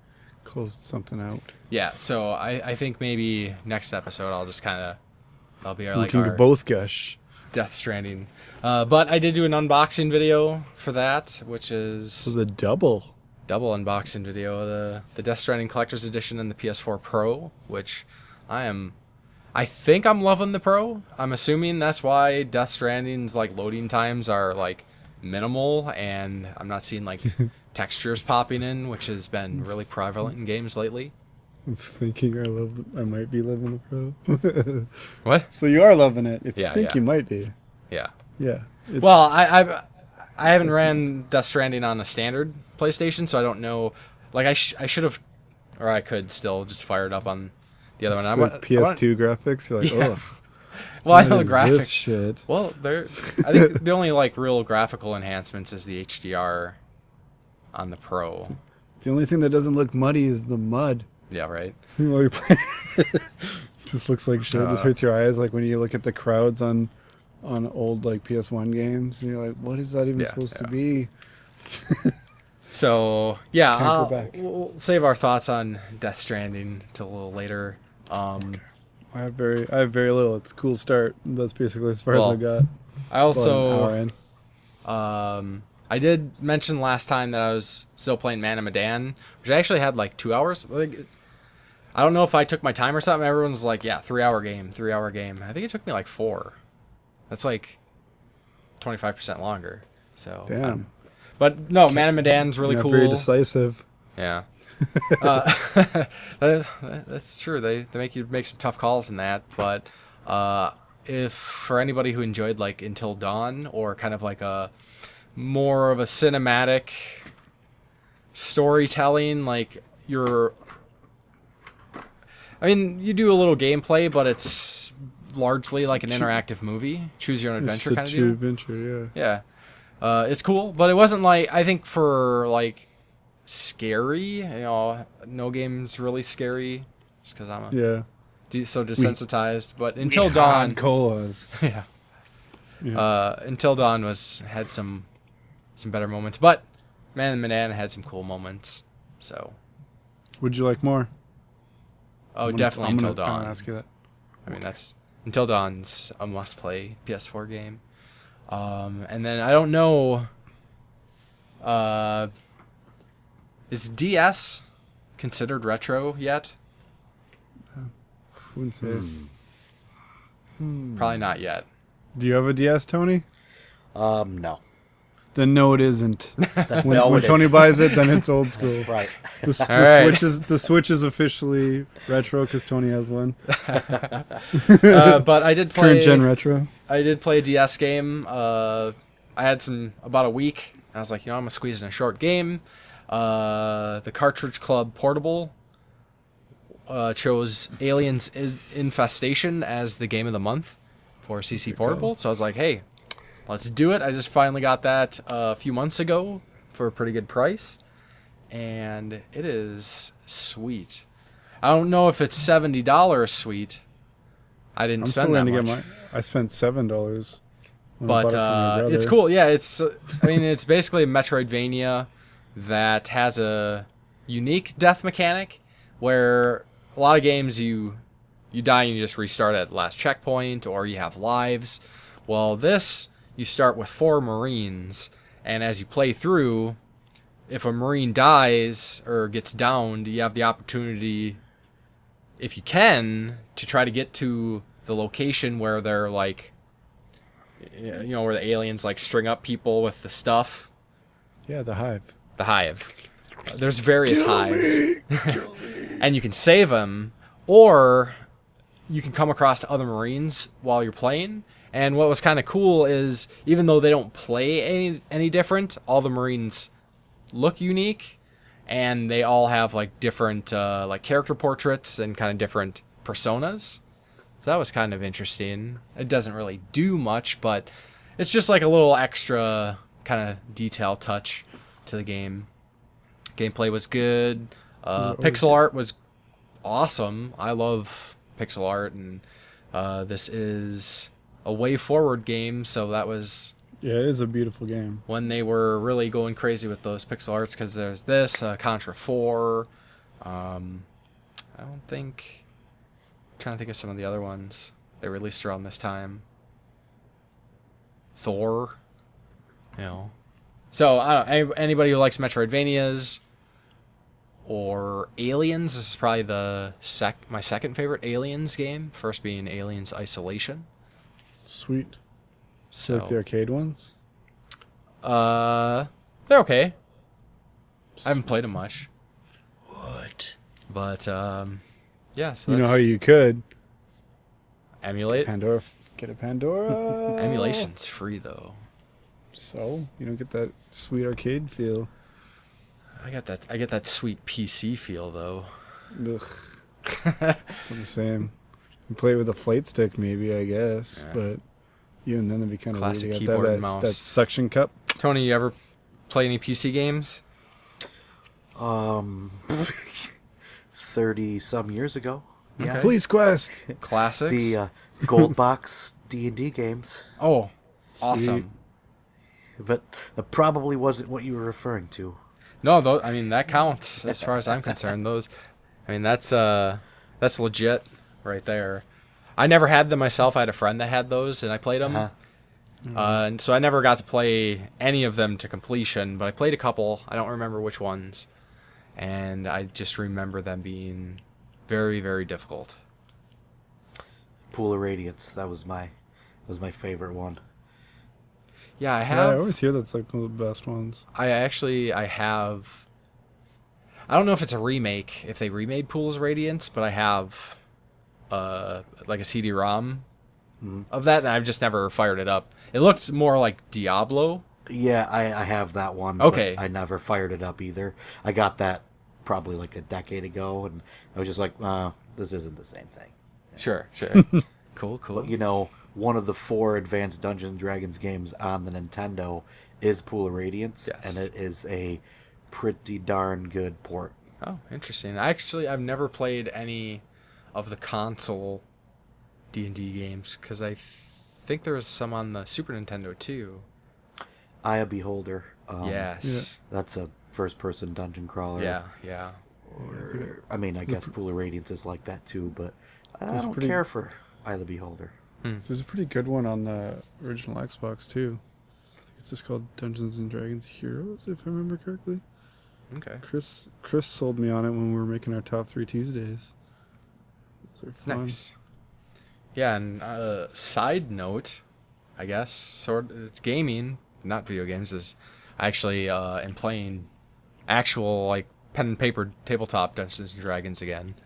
closed something out. Yeah, so I think maybe next episode I'll just I'll be We can both gush. Death Stranding. But I did do an unboxing video for that, which is So the double. double unboxing video, the Death Stranding Collector's Edition and the PS4 Pro, which I think I'm loving the Pro. I'm assuming that's why Death Stranding's loading times are minimal and I'm not seeing textures popping in, which has been really prevalent in games lately. I'm thinking I might be loving the Pro. What? So you are loving it. If Yeah, you think yeah. you might be. Yeah. Yeah. Well, I haven't ran Death Stranding on a standard PlayStation, so I don't know. Like I should have, or I could still just fire it up on the other one. So PS2 graphics, you're like, Yeah. oh. Well, I know the This graphics. shit. Well, I think the only like real graphical enhancements is the HDR on the Pro. The only thing that doesn't look muddy is the mud. Yeah, right. While you're playing. Just looks like shit. Just hurts your eyes. Like when you look at the crowds on old like PS1 games, and you're like, what is that even supposed to be? So yeah, Can't go back. we'll save our thoughts on Death Stranding till a little later. I have very little. It's a cool start. That's basically as far as I got. I also About an hour in. I did mention last time that I was still playing Man of Medan, which I actually had like 2 hours. Like, I don't know if I took my time or something. Everyone was like, yeah, 3 hour game. I think it took me like 4. That's like 25% longer. So Damn. but no, Man of Medan's really Not cool. very decisive. Yeah. That's true. They make you make some tough calls in that, but if for anybody who enjoyed like Until Dawn or kind of like a more of a cinematic storytelling, like you do a little gameplay, but it's largely like an interactive movie, choose your own adventure kind of deal. Adventure, yeah. Yeah. It's cool, but it wasn't like, I think for like scary, no game's really scary just because I'm so desensitized, but Until Dawn colas. yeah. Until Dawn had some better moments, but Man and Medan had some cool moments. So Would you like more? Definitely Until Dawn. I'm gonna ask you that. I mean, that's Until Dawn's a must-play PS4 game. And then I don't know. Is DS considered retro yet? Wouldn't say. Probably not yet. Do you have a DS, Tony? No. Then no, it isn't. When, No, when it Tony isn't. buys it, then it's old school. Right. The Switch is officially retro because Tony has one. But I did play Current gen retro. I did play a DS game. I had about a week. I was like, I'm gonna squeeze in a short game. The Cartridge Club Portable chose Aliens Infestation as the game of the month for CC Portable. So I was like, hey, let's do it. I just finally got that a few months ago for a pretty good price, and it is sweet. I don't know if it's $70 sweet. I didn't I'm spend still that going to much. get I spent $7. But it's cool. Yeah, it's basically a Metroidvania that has a unique death mechanic where a lot of games you die and you just restart at the last checkpoint, or you have lives. Well, this, you start with 4 Marines, and as you play through, if a Marine dies or gets downed, you have the opportunity, if you can, to try to get to the location where they're like, where the aliens like string up people with the stuff. Yeah, the Hive. The Hive. There's various hives. And you can save them, or you can come across other Marines while you're playing. And what was kind of cool is, even though they don't play any different, all the Marines look unique, and they all have like different like character portraits and kind of different personas. So that was kind of interesting. It doesn't really do much, but it's just like a little extra kind of detail touch to the game. Gameplay was good. Pixel art was awesome. I love pixel art, and this is a way forward game, so that was... Yeah, it is a beautiful game. When they were really going crazy with those pixel arts, because there's this, Contra 4. I don't think... I'm trying to think of some of the other ones they released around this time. Thor. So, I don't know, anybody who likes Metroidvanias or Aliens, this is probably my second favorite Aliens game. First being Aliens Isolation. Sweet. So Like the arcade ones? they're okay. I haven't played them much. What? But yeah, so You know that's how you could emulate. get a Pandora. Emulation's free though. So you don't get that sweet arcade feel. I get that sweet PC feel though. Ugh. It's not the same. You play with a flight stick, maybe, I guess, Yeah. but even then, it'd be kind of weird. Classic You got keyboard that, and mouse. that suction cup. Tony, you ever play any PC games? 30 some years ago. Yeah. Okay. Police Quest. Classics. The gold box D&D games. Oh, awesome. But that probably wasn't what you were referring to. No, I mean that counts as far as I'm concerned. Those, I mean that's legit right there. I never had them myself. I had a friend that had those, and I played them. And so I never got to play any of them to completion, but I played a couple. I don't remember which ones, and I just remember them being very, very difficult. Pool of Radiance. That was my favorite one. Yeah, I Yeah, have. I always hear that's like one of the best ones. I have. I don't know if it's a remake, if they remade Pools Radiance, but I have like a CD-ROM of that, and I've just never fired it up. It looked more like Diablo. Yeah, I have that one. Okay. But I never fired it up either. I got that probably like a decade ago, and I was just like, this isn't the same thing. Sure. Cool. But, one of the 4 Advanced Dungeons and Dragons games on the Nintendo is Pool of Radiance, Yes. and it is a pretty darn good port. Oh, interesting. I've never played any of the console D&D games, because I think there was some on the Super Nintendo too. Eye of Beholder. Yes. That's a first-person dungeon crawler. Yeah. I mean, I guess Pool of Radiance is like that too, but I That's don't pretty- care for Eye of the Beholder. There's a pretty good one on the original Xbox too. I think it's just called Dungeons and Dragons Heroes, if I remember correctly. Okay. Chris sold me on it when we were making our top 3 Tuesdays. Those are fun. Nice. Yeah, and side note, I guess, it's gaming, not video games. Is I actually am playing actual like pen and paper tabletop Dungeons and Dragons again.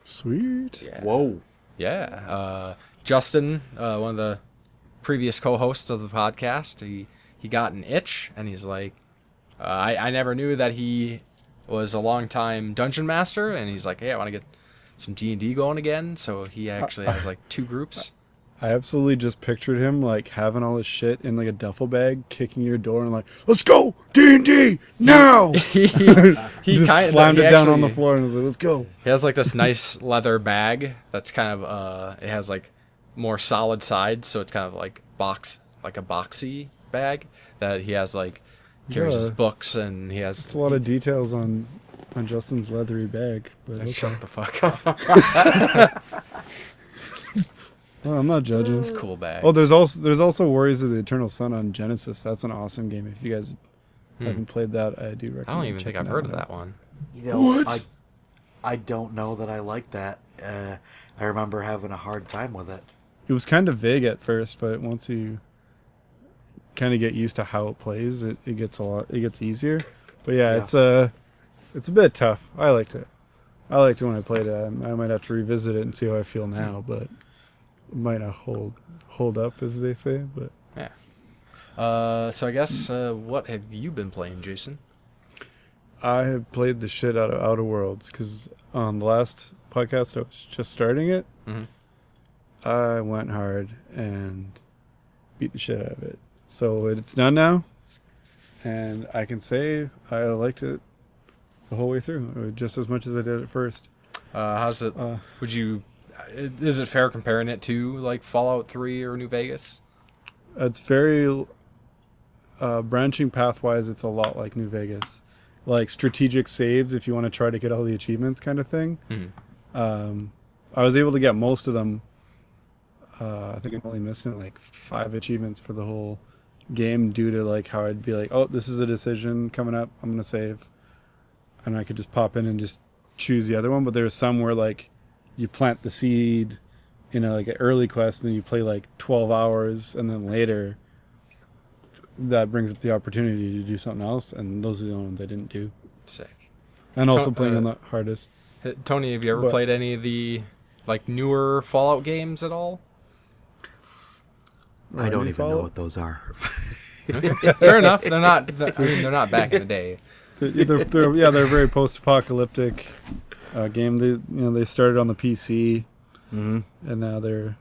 Sweet. Yeah. Whoa. Yeah. Justin, one of the previous co-hosts of the podcast, he got an itch, and he's like, I never knew that he was a long-time dungeon master, and he's like, hey, I want to get some D&D going again. So he actually has like 2 groups. I absolutely just pictured him like having all his shit in like a duffel bag, kicking your door and like, let's go D&D now. he Just slammed it down on the floor and was like, let's go. He has like this nice leather bag that's kind of it has like more solid sides, so it's kind of like a boxy bag that he has like carries his Yeah. books, and he has It's a lot of details on Justin's leathery bag. But okay. Shut the fuck up. Well, I'm not judging. It's a cool bag. Oh, there's also Warriors of the Eternal Sun on Genesis. That's an awesome game. If you guys haven't played that, I do recommend. I don't even think checking I've heard of out. that one. What? I don't know that I like that. I remember having a hard time with it. It was kind of vague at first, but once you kind of get used to how it plays, it gets easier. But yeah, Yeah. it's a bit tough. I liked it. I liked it when I played it. I might have to revisit it and see how I feel now, but it might not hold up, as they say. But Yeah. So I guess what have you been playing, Jason? I have played the shit out of Outer Worlds because on the last podcast I was just starting it. Mhm. I went hard and beat the shit out of it. So it's done now, and I can say I liked it the whole way through, just as much as I did at first. How's it? Would you? Is it fair comparing it to like Fallout 3 or New Vegas? It's very branching pathwise. It's a lot like New Vegas, like strategic saves if you want to try to get all the achievements, kind of thing. Mhm. I was able to get most of them. I think I'm only missing like 5 achievements for the whole game due to like how I'd be like, oh, this is a decision coming up, I'm gonna save, and I could just pop in and just choose the other one. But there's some where like you plant the seed in a, like an early quest, and then you play like 12 hours, and then later that brings up the opportunity to do something else, and those are the only ones I didn't do. Sick. And also So, playing on the hardest Tony, have you ever But- played any of the like newer Fallout games at all? I don't Any even know Fallout? what those are. Fair enough. They're not. I mean, they're not back in the day. They're very post-apocalyptic game. They started on the PC, Mm-hmm. and now they're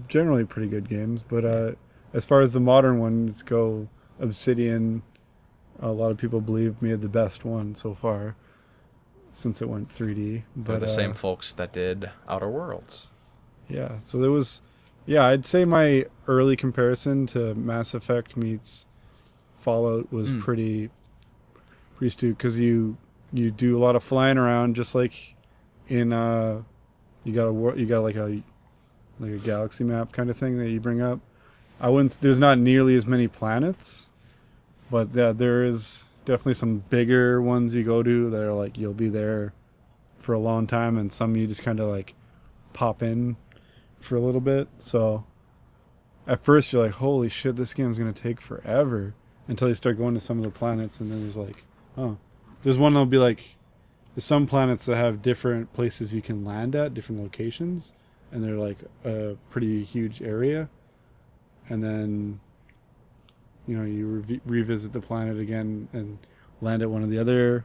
generally pretty good games. But as far as the modern ones go, Obsidian, a lot of people believe made the best one so far, since it went 3D. They're But the same folks that did Outer Worlds. yeah, so there was, I'd say my early comparison to Mass Effect meets Fallout was pretty stupid, because you do a lot of flying around, just like in you got like a galaxy map kind of thing that you bring up. There's not nearly as many planets, but yeah, there is definitely some bigger ones you go to that are like you'll be there for a long time, and some you just kind of like pop in for a little bit. So at first you're like, holy shit, this game's gonna take forever, until you start going to some of the planets, and then there's like, oh, there's one that'll be like, there's some planets that have different places you can land at, different locations, and they're like a pretty huge area. And then, you revisit the planet again and land at one of the other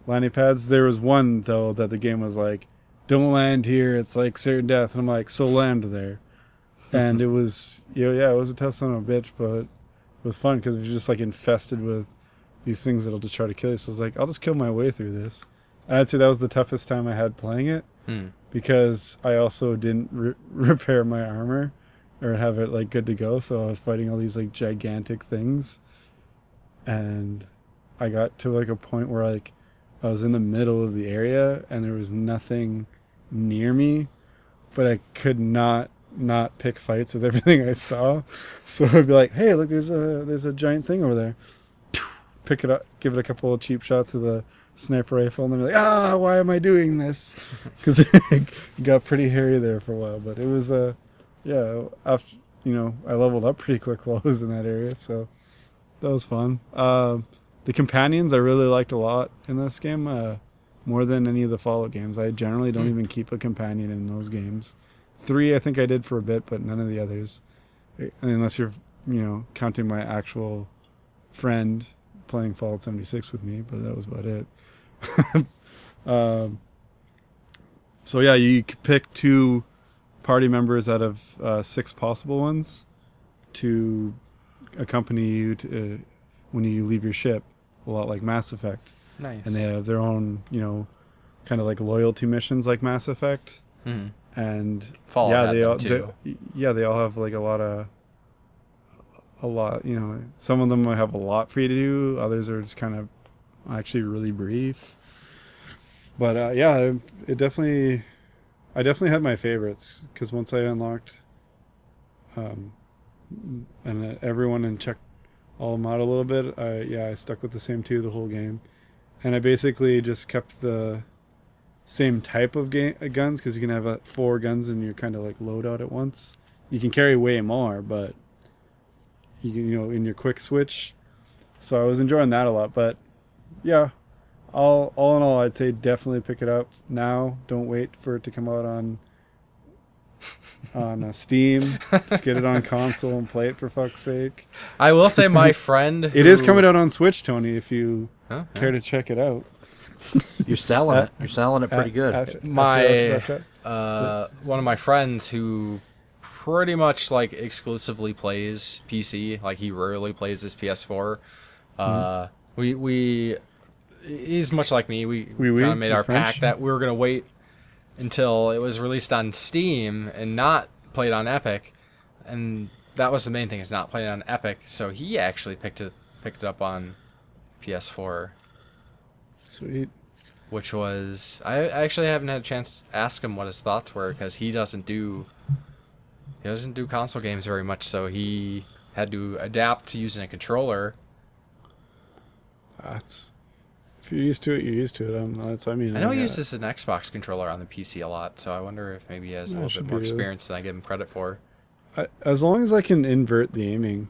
landing pads. There was one, though, that the game was like, don't land here, it's like certain death. And I'm like, so land there. And it was, it was a tough son of a bitch, but it was fun because it was just like infested with these things that'll just try to kill you. So I was like, I'll just kill my way through this. And I'd say that was the toughest time I had playing it, because I also didn't repair my armor or have it like good to go. So I was fighting all these like gigantic things, and I got to like a point where like I was in the middle of the area and there was nothing near me, but I could not pick fights with everything I saw. So I'd be like, hey, look, there's a giant thing over there. Pick it up, give it a couple of cheap shots with a sniper rifle, and then be like, why am I doing this? Because it got pretty hairy there for a while. But it was after I leveled up pretty quick while I was in that area, so that was fun. The companions I really liked a lot in this game, more than any of the Fallout games. I generally don't even keep a companion in those games. 3 I think I did for a bit, but none of the others, unless you're counting my actual friend playing Fallout 76 with me, but that was about it. So yeah, you could pick 2 party members out of 6 possible ones to accompany you to when you leave your ship, a lot like Mass Effect. Nice. And they have their own, kind of like loyalty missions like Mass Effect. And Fallout had they them all too. they all have like a lot. Some of them will have a lot for you to do. Others are just kind of actually really brief. But I definitely had my favorites, because once I unlocked and everyone and checked all of them out a little bit, I stuck with the same 2 the whole game. And I basically just kept the same type of guns, because you can have 4 guns in your kind of like loadout at once. You can carry way more, but you can, in your quick switch. So I was enjoying that a lot. But yeah, all in all, I'd say definitely pick it up now. Don't wait for it to come out on Steam. Just get it on console and play it, for fuck's sake. I will say my friend It is coming out on Switch, Tony, if you Huh? care to check it out. You're selling it. You're selling it pretty good. One of my friends who pretty much like exclusively plays PC, like he rarely plays his PS4. He's much like me. We kind of made He's our French. pact that we were gonna wait until it was released on Steam and not played on Epic, and that was the main thing, is not playing on Epic. So he actually picked it up on PS4. Sweet. Which was, I actually haven't had a chance to ask him what his thoughts were, because he doesn't do console games very much, so he had to adapt to using a controller. If you're used to it, you're used to it. I know he uses an Xbox controller on the PC a lot, so I wonder if maybe he has a little bit more experience than I give him credit for. As long as I can invert the aiming,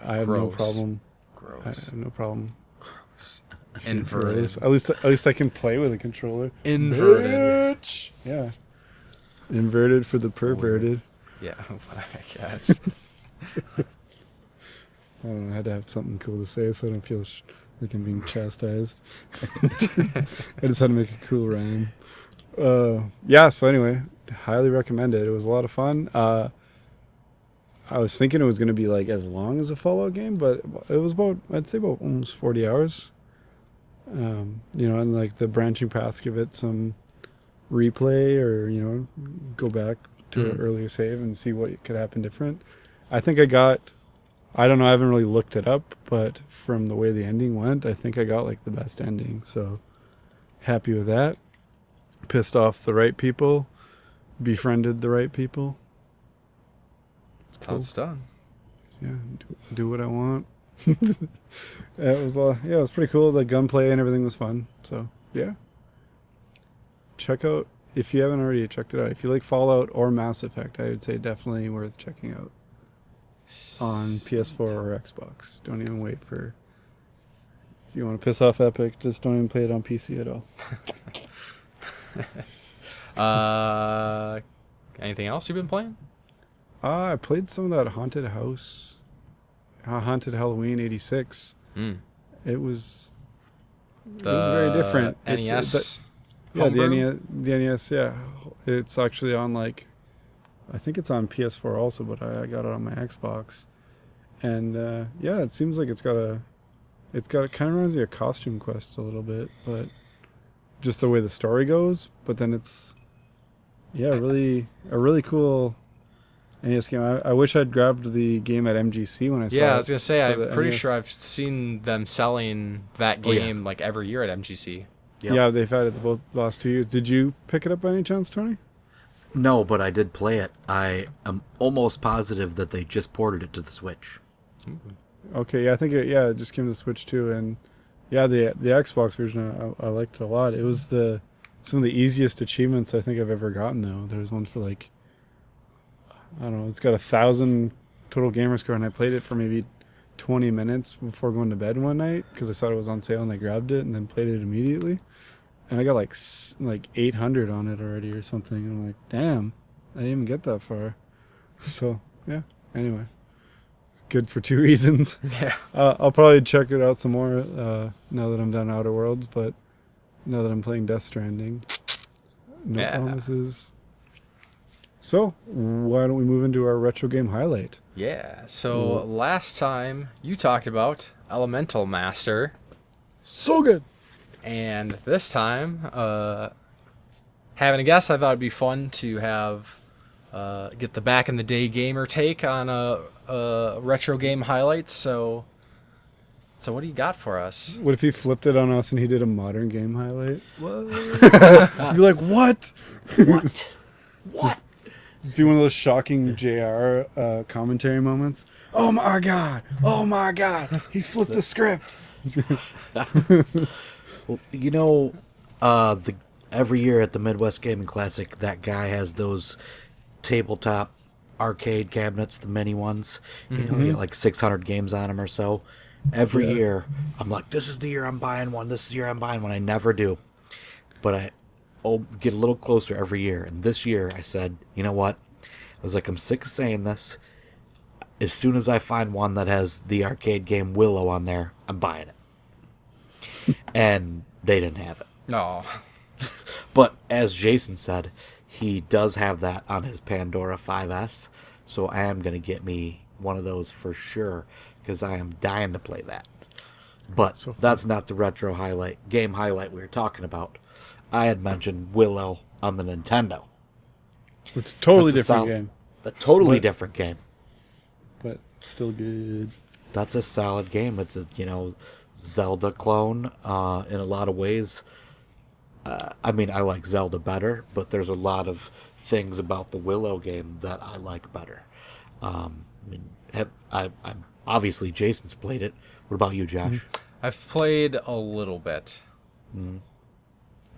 I have no Gross. problem. I Gross. have no problem. Inverted. At least I can play with a controller. Inverted. Bitch. Yeah. Inverted for the perverted. Yeah, I guess. I don't know. I had to have something cool to say so I don't feel like I'm being chastised. I just had to make a cool rhyme. Yeah, so anyway, highly recommend it. It was a lot of fun. I was thinking it was going to be like as long as a Fallout game, but it was I'd say about almost 40 hours. And like the branching paths give it some replay or, go back to an earlier save and see what could happen different. I think I don't know, I haven't really looked it up, but from the way the ending went, I think I got like the best ending. So happy with that. Pissed off the right people, befriended the right people. That's how it's done. Yeah, do what I want. It was pretty cool. The gunplay and everything was fun. So yeah, check out if you haven't already checked it out. If you like Fallout or Mass Effect, I would say definitely worth checking out on PS4 or Xbox. Don't even wait for. If you want to piss off Epic, just don't even play it on PC at all. Anything else you've been playing? I played some of that Haunted Halloween '86. It was very different. NES. Yeah, the NES. Yeah, it's actually on I think it's on PS4 also, but I got it on my Xbox. And it seems like it kind of reminds me of Costume Quest a little bit, but just the way the story goes. But then it's a really cool NES game. I wish I'd grabbed the game at MGC when I saw it. Yeah, I was gonna say I'm pretty NES. sure I've seen them selling that game like every year at MGC. Yep. Yeah, they've had it the last 2 years. Did you pick it up by any chance, Tony? No, but I did play it. I am almost positive that they just ported it to the Switch. Okay, yeah, I think it just came to the Switch too, and the Xbox version I liked a lot. It was some of the easiest achievements I think I've ever gotten though. There was one for I don't know, it's got 1,000 total gamer score, and I played it for maybe 20 minutes before going to bed one night because I saw it was on sale and I grabbed it and then played it immediately. And I got like 800 on it already or something. And I'm like, damn, I didn't even get that far. So, yeah. Anyway, good for 2 reasons. Yeah. I'll probably check it out some more now that I'm done Outer Worlds, but now that I'm playing Death Stranding, no promises. So, why don't we move into our retro game highlight? Yeah. So last time you talked about Elemental Master. So good. And this time, having a guess, I thought it'd be fun to have get the back in the day gamer take on a retro game highlight. So what do you got for us? What if he flipped it on us and he did a modern game highlight? What? You're like, what? What? What? Just be one of those shocking JR commentary moments. Oh my god! Oh my god! He flipped the script. Well, every year at the Midwest Gaming Classic, that guy has those tabletop arcade cabinets, the mini ones. You get like 600 games on them or so. Every year, I'm like, this is the year I'm buying one. This is the year I'm buying one. I never do. But I get a little closer every year. And this year, I said, you know what? I was like, I'm sick of saying this. As soon as I find one that has the arcade game Willow on there, I'm buying it. And they didn't have it. No. But as Jason said, he does have that on his Pandora 5S. So I am going to get me one of those for sure, because I am dying to play that. But that's not the retro game highlight we were talking about. I had mentioned Willow on the Nintendo. It's a totally different game. A totally different game. But still good. That's a solid game. It's a, Zelda clone in a lot of ways. I like Zelda better, but there's a lot of things about the Willow game that I like better. Obviously Jason's played it. What about you, Josh? I've played a little bit.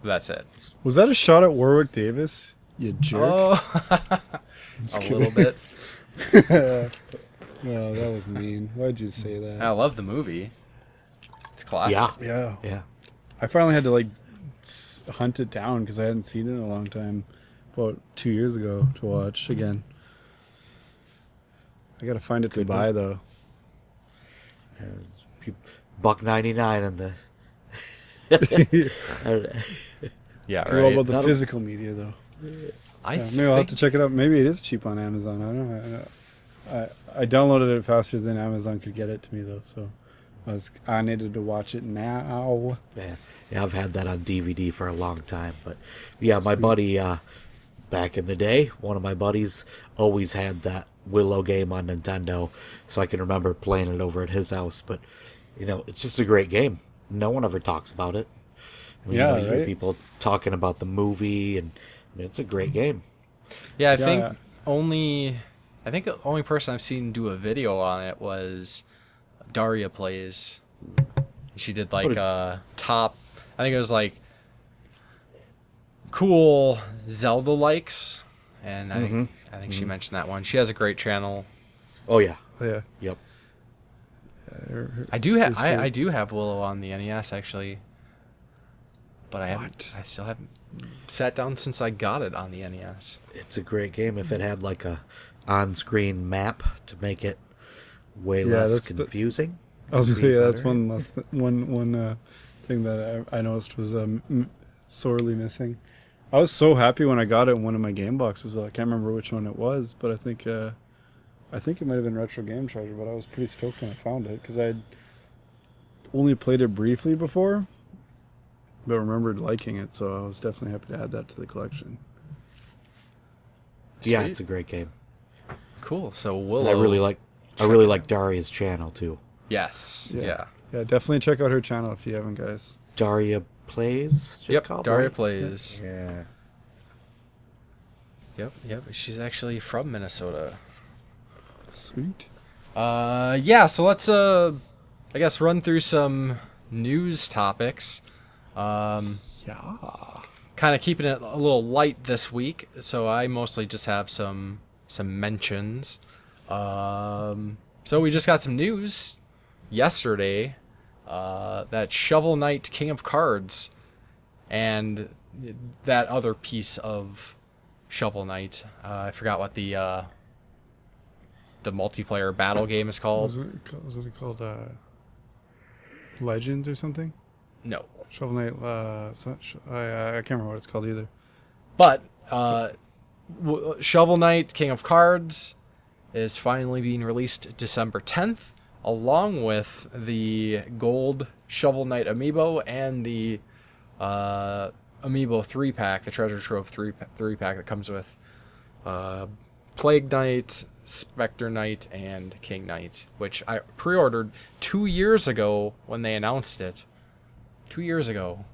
That's it. Was that a shot at Warwick Davis? You jerk. Oh, a little bit. Oh, that was mean. Why'd you say that? I love the movie. It's classic. Yeah. Yeah. I finally had to like hunt it down because I hadn't seen it in a long time. About 2 years ago to watch again. I gotta find it to buy though. $1.99 in the. Yeah, We're all right. about the physical media though. Maybe I'll have to check it out. Maybe it is cheap on Amazon. I don't know. I downloaded it faster than Amazon could get it to me though, so I needed to watch it now. Yeah, I've had that on DVD for a long time. But yeah, my buddy, back in the day, one of my buddies always had that Willow game on Nintendo, so I can remember playing it over at his house. But it's just a great game. No one ever talks about it. I mean, Yeah, you hear right? people talking about the movie, and it's a great game. Yeah, I Yeah. think the only person I've seen do a video on it was Daria Plays. She did like top. I think it was like cool Zelda likes, and I think she mentioned that one. She has a great channel. Oh yeah, Yeah. yep. I do have Willow on the NES actually, but I still haven't sat down since I got it on the NES. It's a great game if it had like a on-screen map to make it way Yeah, less that's confusing. I was gonna Be say that's better. one thing that I noticed was sorely missing. I was so happy when I got it in one of my game boxes. I can't remember which one it was, but I think it might have been Retro Game Treasure. But I was pretty stoked when I found it because I'd only played it briefly before, but remembered liking it. So I was definitely happy to add that to the collection. Yeah, Sweet. it's a great game. Cool. So And Willow. I really like Daria's channel too. Yes. Yeah. Yeah, definitely check out her channel if you haven't, guys. Daria Plays. It's just Yep. called, Daria right? Plays. Yeah. Yep. She's actually from Minnesota. Sweet. Yeah, so let's I guess run through some news topics. Yeah. Kind of keeping it a little light this week, so I mostly just have some mentions. So we just got some news yesterday that Shovel Knight King of Cards and that other piece of Shovel Knight, I forgot what the multiplayer battle game is called. Was it called Legends or something? No. Shovel Knight. I can't remember what it's called either. But Shovel Knight King of Cards is finally being released December 10th, along with the gold Shovel Knight amiibo and the amiibo 3-pack, the Treasure Trove 3-pack that comes with Plague Knight, Spectre Knight, and King Knight, which I pre-ordered 2 years ago when they announced it. 2 years ago.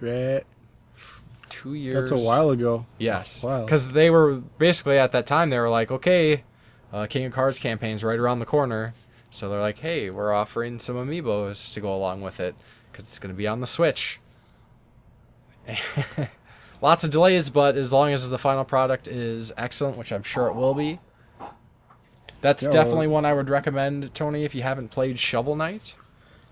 Right. 2 years. That's a while ago. Yes, Wow. because they were basically at that time they were like, okay, King of Cards campaign's right around the corner, so they're like, hey, we're offering some amiibos to go along with it because it's going to be on the Switch. Lots of delays, but as long as the final product is excellent, which I'm sure it will be, that's Yeah, definitely one I would recommend, Tony, if you haven't played Shovel Knight.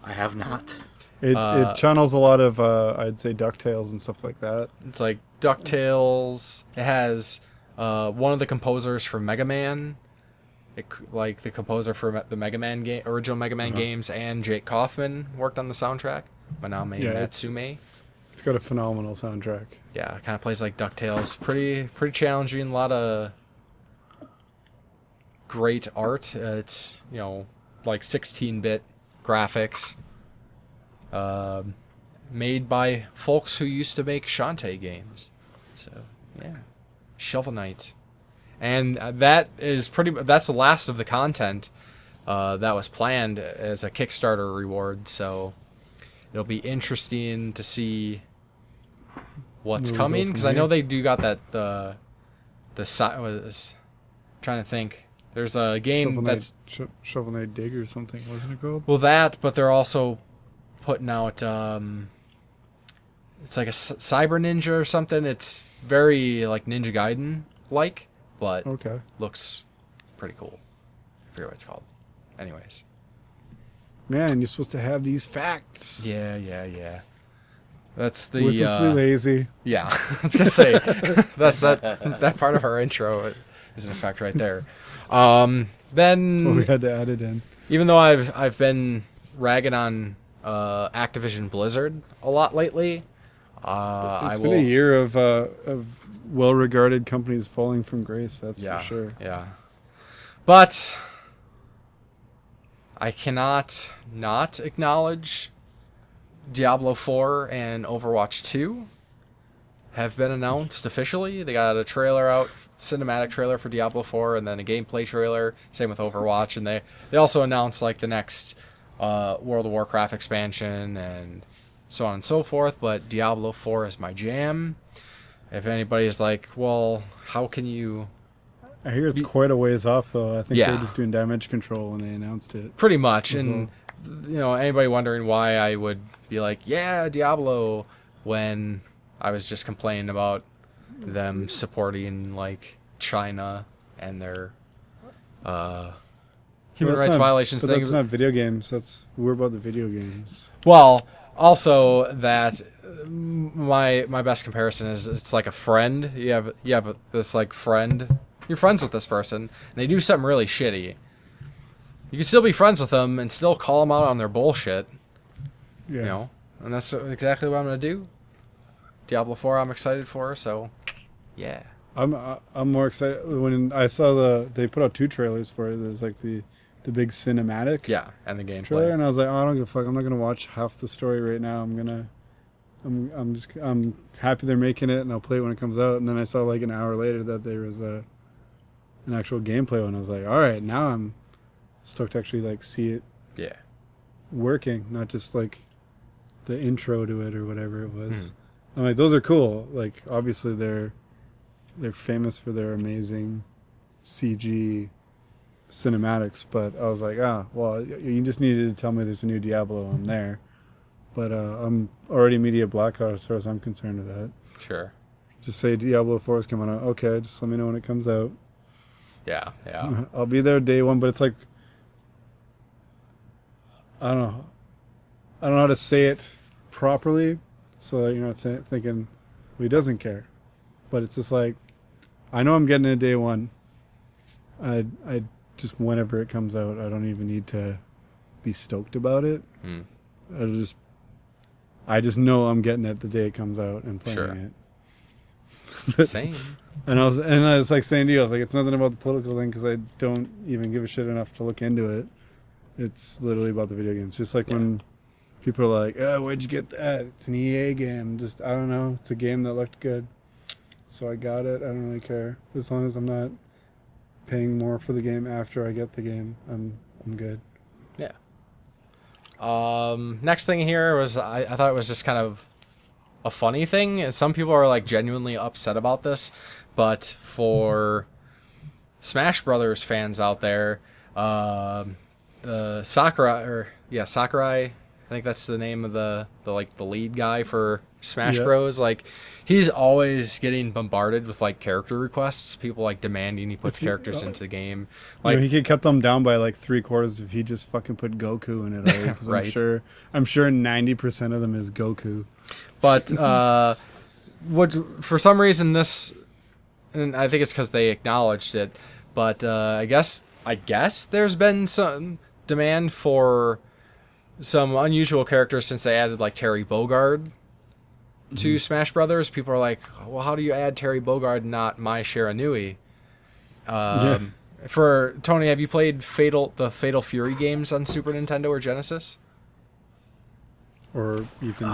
I have not. It channels a lot of I'd say DuckTales and stuff like that. It's like DuckTales. It has one of the composers for Mega Man, like the composer for the Mega Man game, original Mega Man games, and Jake Kaufman worked on the soundtrack. Maname Matsume. It's got a phenomenal soundtrack. Yeah, it kind of plays like DuckTales. Pretty challenging. A lot of great art. It's like 16-bit graphics. Made by folks who used to make Shantae games. So, yeah. Shovel Knight. And that's the last of the content that was planned as a Kickstarter reward, so it'll be interesting to see what's Where we go coming, from because I know here. they do got that trying to think. There's a game that's Shovel Knight Dig or something, wasn't it called? well, that, but they're also putting out it's like a Cyber Ninja or something. It's very like Ninja Gaiden like, but Okay. looks pretty cool. I forget what it's called. Anyways, man, you're supposed to have these facts. Yeah. That's the Worthlessly lazy. Yeah, I was gonna say that's that part of our intro is in effect right there. Then So we had to add it in. even though I've been ragging on Activision Blizzard a lot lately, It's been a year of well-regarded companies falling from grace. That's for sure. Yeah, but I cannot not acknowledge Diablo 4 and Overwatch 2 have been announced officially. They got a trailer out, cinematic trailer for Diablo 4, and then a gameplay trailer. Same with Overwatch, and they also announced like the next World of Warcraft expansion and so on and so forth. But Diablo 4 is my jam. If anybody's like, well, how can you? I hear it's quite a ways off, though. I think Yeah. they're just doing damage control when they announced it. Pretty much, and anybody wondering why I would be like, yeah, Diablo, when I was just complaining about them supporting like China and their human rights violations But things. that's not video games. We're about the video games. Well, also that my best comparison is it's like a friend. You have this like friend. You're friends with this person, and they do something really shitty. You can still be friends with them and still call them out on their bullshit. Yeah. And that's exactly what I'm gonna do. Diablo 4, I'm excited for. So, yeah. I'm more excited when I saw they put out 2 trailers for it. There's like the big cinematic And the gameplay. trailer, and I was like, oh, I don't give a fuck. I'm not gonna watch half the story right now. I'm happy they're making it, and I'll play it when it comes out. And then I saw like an hour later that there was an actual gameplay one. I was like, all right, now I'm stoked to actually like see it working, not just like the intro to it or whatever it was. I'm like, those are cool. Like, obviously they're famous for their amazing CG cinematics, but I was like, well, you just needed to tell me there's a new Diablo. I'm there. But I'm already media blackout as far as I'm concerned with that. Sure. Just say Diablo 4 is coming out. Okay, just let me know when it comes out. Yeah. I'll be there day one, but it's like, I don't know how to say it properly, so that you're not thinking, well, he doesn't care. But it's just like, I know I'm getting it day one. I just, whenever it comes out, I don't even need to be stoked about it. I just know I'm getting it the day it comes out and playing it. Same. And I was like saying to you, I was like, it's nothing about the political thing because I don't even give a shit enough to look into it. It's literally about the video games. Just like when people are like, oh, where'd you get that? It's an EA game. Just, I don't know. It's a game that looked good. So I got it. I don't really care. As long as I'm not paying more for the game after I get the game, I'm good. Yeah. Next thing here was I thought it was just kind of a funny thing. Some people are like genuinely upset about this, but for Smash Brothers fans out there, the Sakurai, I think that's the name of the lead guy for Smash Bros. Like, he's always getting bombarded with like character requests. People like demanding he puts characters into the game. Like, he could cut them down by like 3/4 if he just fucking put Goku in it already. 'Cause Right. I'm sure 90% of them is Goku. But for some reason this, and I think it's because they acknowledged it. But I guess there's been some demand for some unusual characters since they added like Terry Bogard to Smash Brothers. People are like, well, how do you add Terry Bogard, not Mai Shiranui? For Tony, have you played the Fatal Fury games on Super Nintendo or Genesis? Or even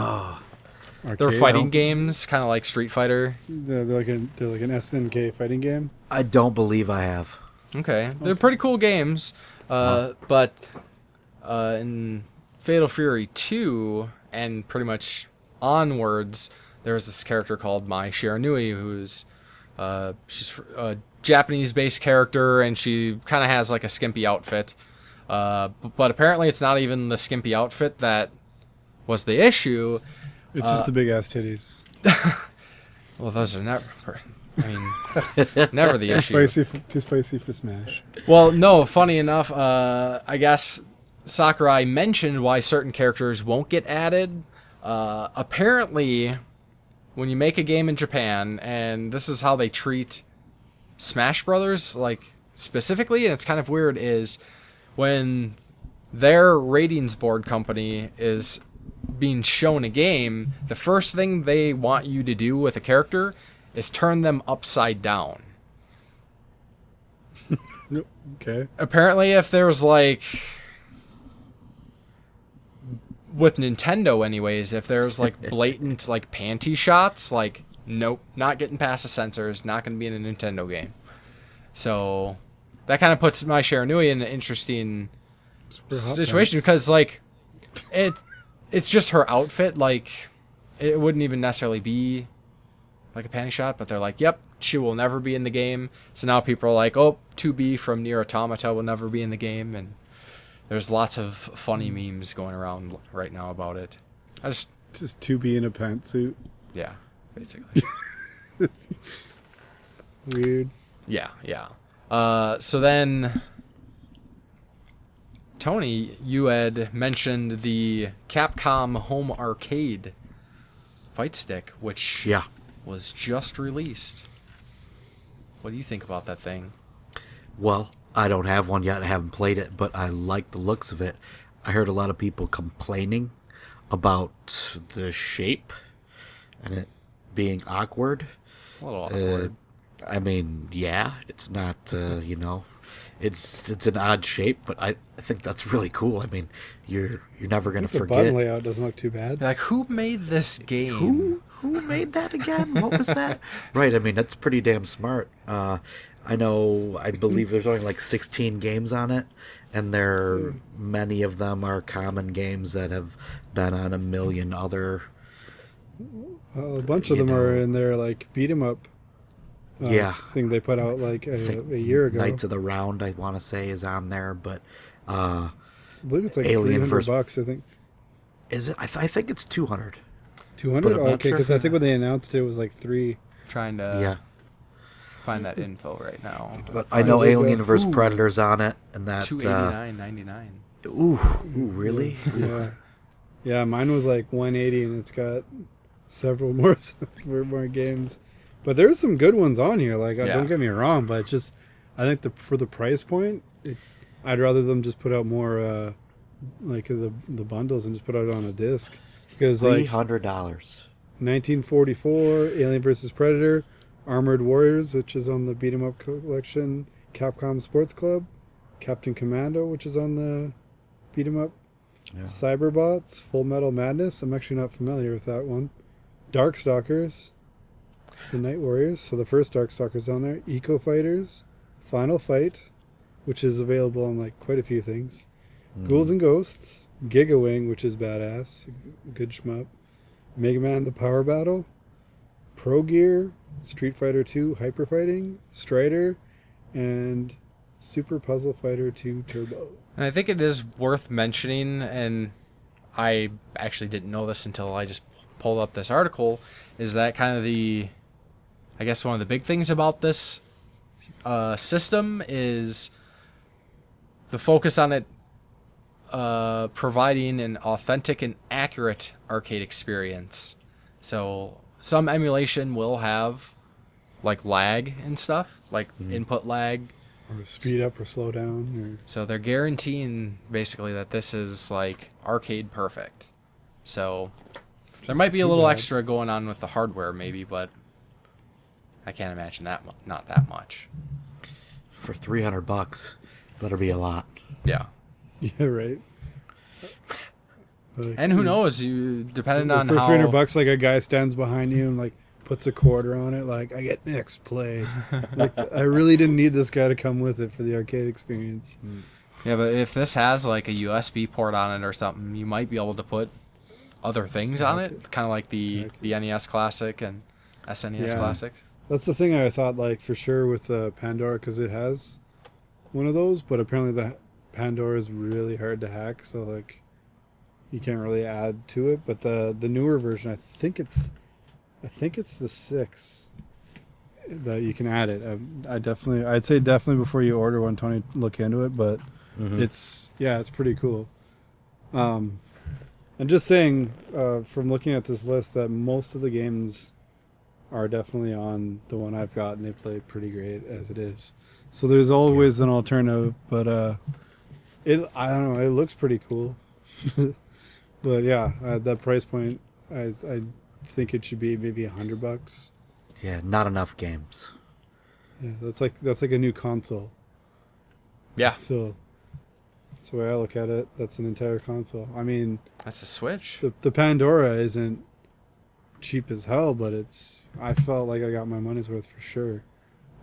They're fighting games, kind of like Street Fighter. They're like an SNK fighting game. I don't believe I have. Okay. They're pretty cool games. But in Fatal Fury 2 and pretty much onwards, there's this character called Mai Shiranui who's she's a Japanese-based character, and she kind of has like a skimpy outfit. But apparently it's not even the skimpy outfit that was the issue. It's just the big ass titties. Well, those are never... never the issue. Too spicy for Smash. Well, no, funny enough, I guess Sakurai mentioned why certain characters won't get added. Apparently, when you make a game in Japan, and this is how they treat Smash Brothers, like specifically, and it's kind of weird, is when their ratings board company is being shown a game, the first thing they want you to do with a character is turn them upside down. Okay. Apparently, if there's like, with Nintendo anyways, if there's like blatant like panty shots, like nope, not getting past the censors, not going to be in a Nintendo game. So that kind of puts Mai Shiranui in an interesting situation because like it's just her outfit. Like it wouldn't even necessarily be like a panty shot, but they're like, yep, she will never be in the game. So now people are like, oh, 2B from Nier Automata will never be in the game, and there's lots of funny memes going around right now about it. I just 2B in a pantsuit. yeah, basically. Weird. Yeah. So then, Tony, you had mentioned the Capcom Home Arcade fight stick, which was just released. What do you think about that thing? Well, I don't have one yet. I haven't played it, but I like the looks of it. I heard a lot of people complaining about the shape and it being awkward. A little awkward. I mean, yeah, it's not, it's an odd shape, but I think that's really cool. I mean, you're never going to The forget. button layout doesn't look too bad. Like, who made this game? Who made that again? What was that? Right, I mean, that's pretty damn smart. I believe there's only like 16 games on it, and many of them are common games that have been on a million other. A bunch of them are in their like beat 'em up. Thing they put out like a year ago. Knights of the Round, I want to say, is on there, but I believe it's like Alien $300. I think. Is it? I think it's 200. 200. I'm not Okay, sure. because I think when they announced it was like $3. Trying to find that info right now. But I know Alien vs Predator's on it, and that $289.99. Ooh, really? Yeah. Mine was like $180, and it's got several more games. But there's some good ones on here. Like, don't get me wrong, but just I think for the price point, I'd rather them just put out more like the bundles and just put it on a disc. Because like $300. 1944, Alien vs Predator, Armored Warriors, which is on the Beat 'em Up collection, Capcom Sports Club, Captain Commando, which is on the Beat 'em Up, Cyberbots, Full Metal Madness. I'm actually not familiar with that one. Darkstalkers, the Night Warriors. So the first Darkstalkers on there. Eco Fighters, Final Fight, which is available on like quite a few things. Ghouls and Ghosts, Giga Wing, which is badass, good shmup. Mega Man: The Power Battle, Pro Gear, Street Fighter 2 Hyper Fighting, Strider, and Super Puzzle Fighter 2 Turbo. And I think it is worth mentioning, and I actually didn't know this until I just pulled up this article, is that kind of I guess one of the big things about this system is the focus on it providing an authentic and accurate arcade experience. So some emulation will have like lag and stuff, like input lag. Or speed up or slow down. So they're guaranteeing basically that this is like arcade perfect. So there might be a little extra going on with the hardware maybe, but I can't imagine not that much. For $300, better be a lot. Yeah. Yeah, right. Like, And who knows, depending on for how $300, like a guy stands behind you and like puts a quarter on it, like I get next play. Like I really didn't need this guy to come with it for the arcade experience. Yeah, but if this has like a USB port on it or something, you might be able to put other things on it, kind of like the NES Classic and SNES Classic. That's the thing I thought, like for sure with Pandora, because it has one of those, but apparently the Pandora is really hard to hack, so like you can't really add to it. But the newer version, I think it's the 6 that you can add it. I'd say definitely before you order one, Tony, look into it. But it's pretty cool. I'm just saying, from looking at this list, that most of the games are definitely on the one I've got, and they play pretty great as it is. So there's always an alternative, but I don't know, it looks pretty cool. But yeah, at that price point, I think it should be maybe $100. Yeah, not enough games. Yeah, that's like a new console. Yeah, So that's the way I look at it. That's an entire console. I mean, that's a Switch. the Pandora isn't cheap as hell, but I felt like I got my money's worth for sure.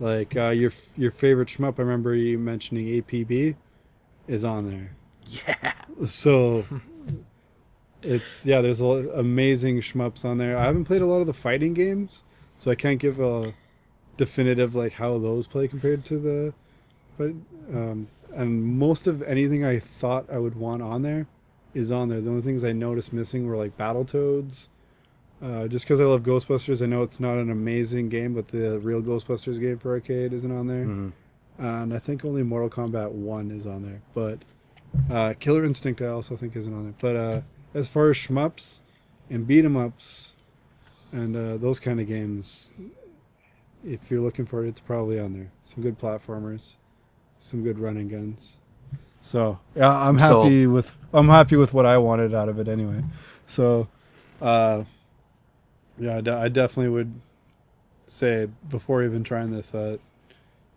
Like your favorite shmup, I remember you mentioning APB, is on there. Yeah. So there's amazing shmups on there. I haven't played a lot of the fighting games, so I can't give a definitive like how those play compared to the, but and most of anything I thought I would want on there is on there. The only things I noticed missing were like Battletoads. Just because I love Ghostbusters, I know it's not an amazing game, but the real Ghostbusters game for arcade isn't on there. Mm-hmm. And I think only Mortal Kombat 1 is on there. But Killer Instinct I also think isn't on there. But as far as shmups and beat 'em ups and those kind of games, if you're looking for it, it's probably on there. Some good platformers, some good running guns. So yeah, I'm happy with what I wanted out of it anyway. So yeah, I definitely would say before even trying this that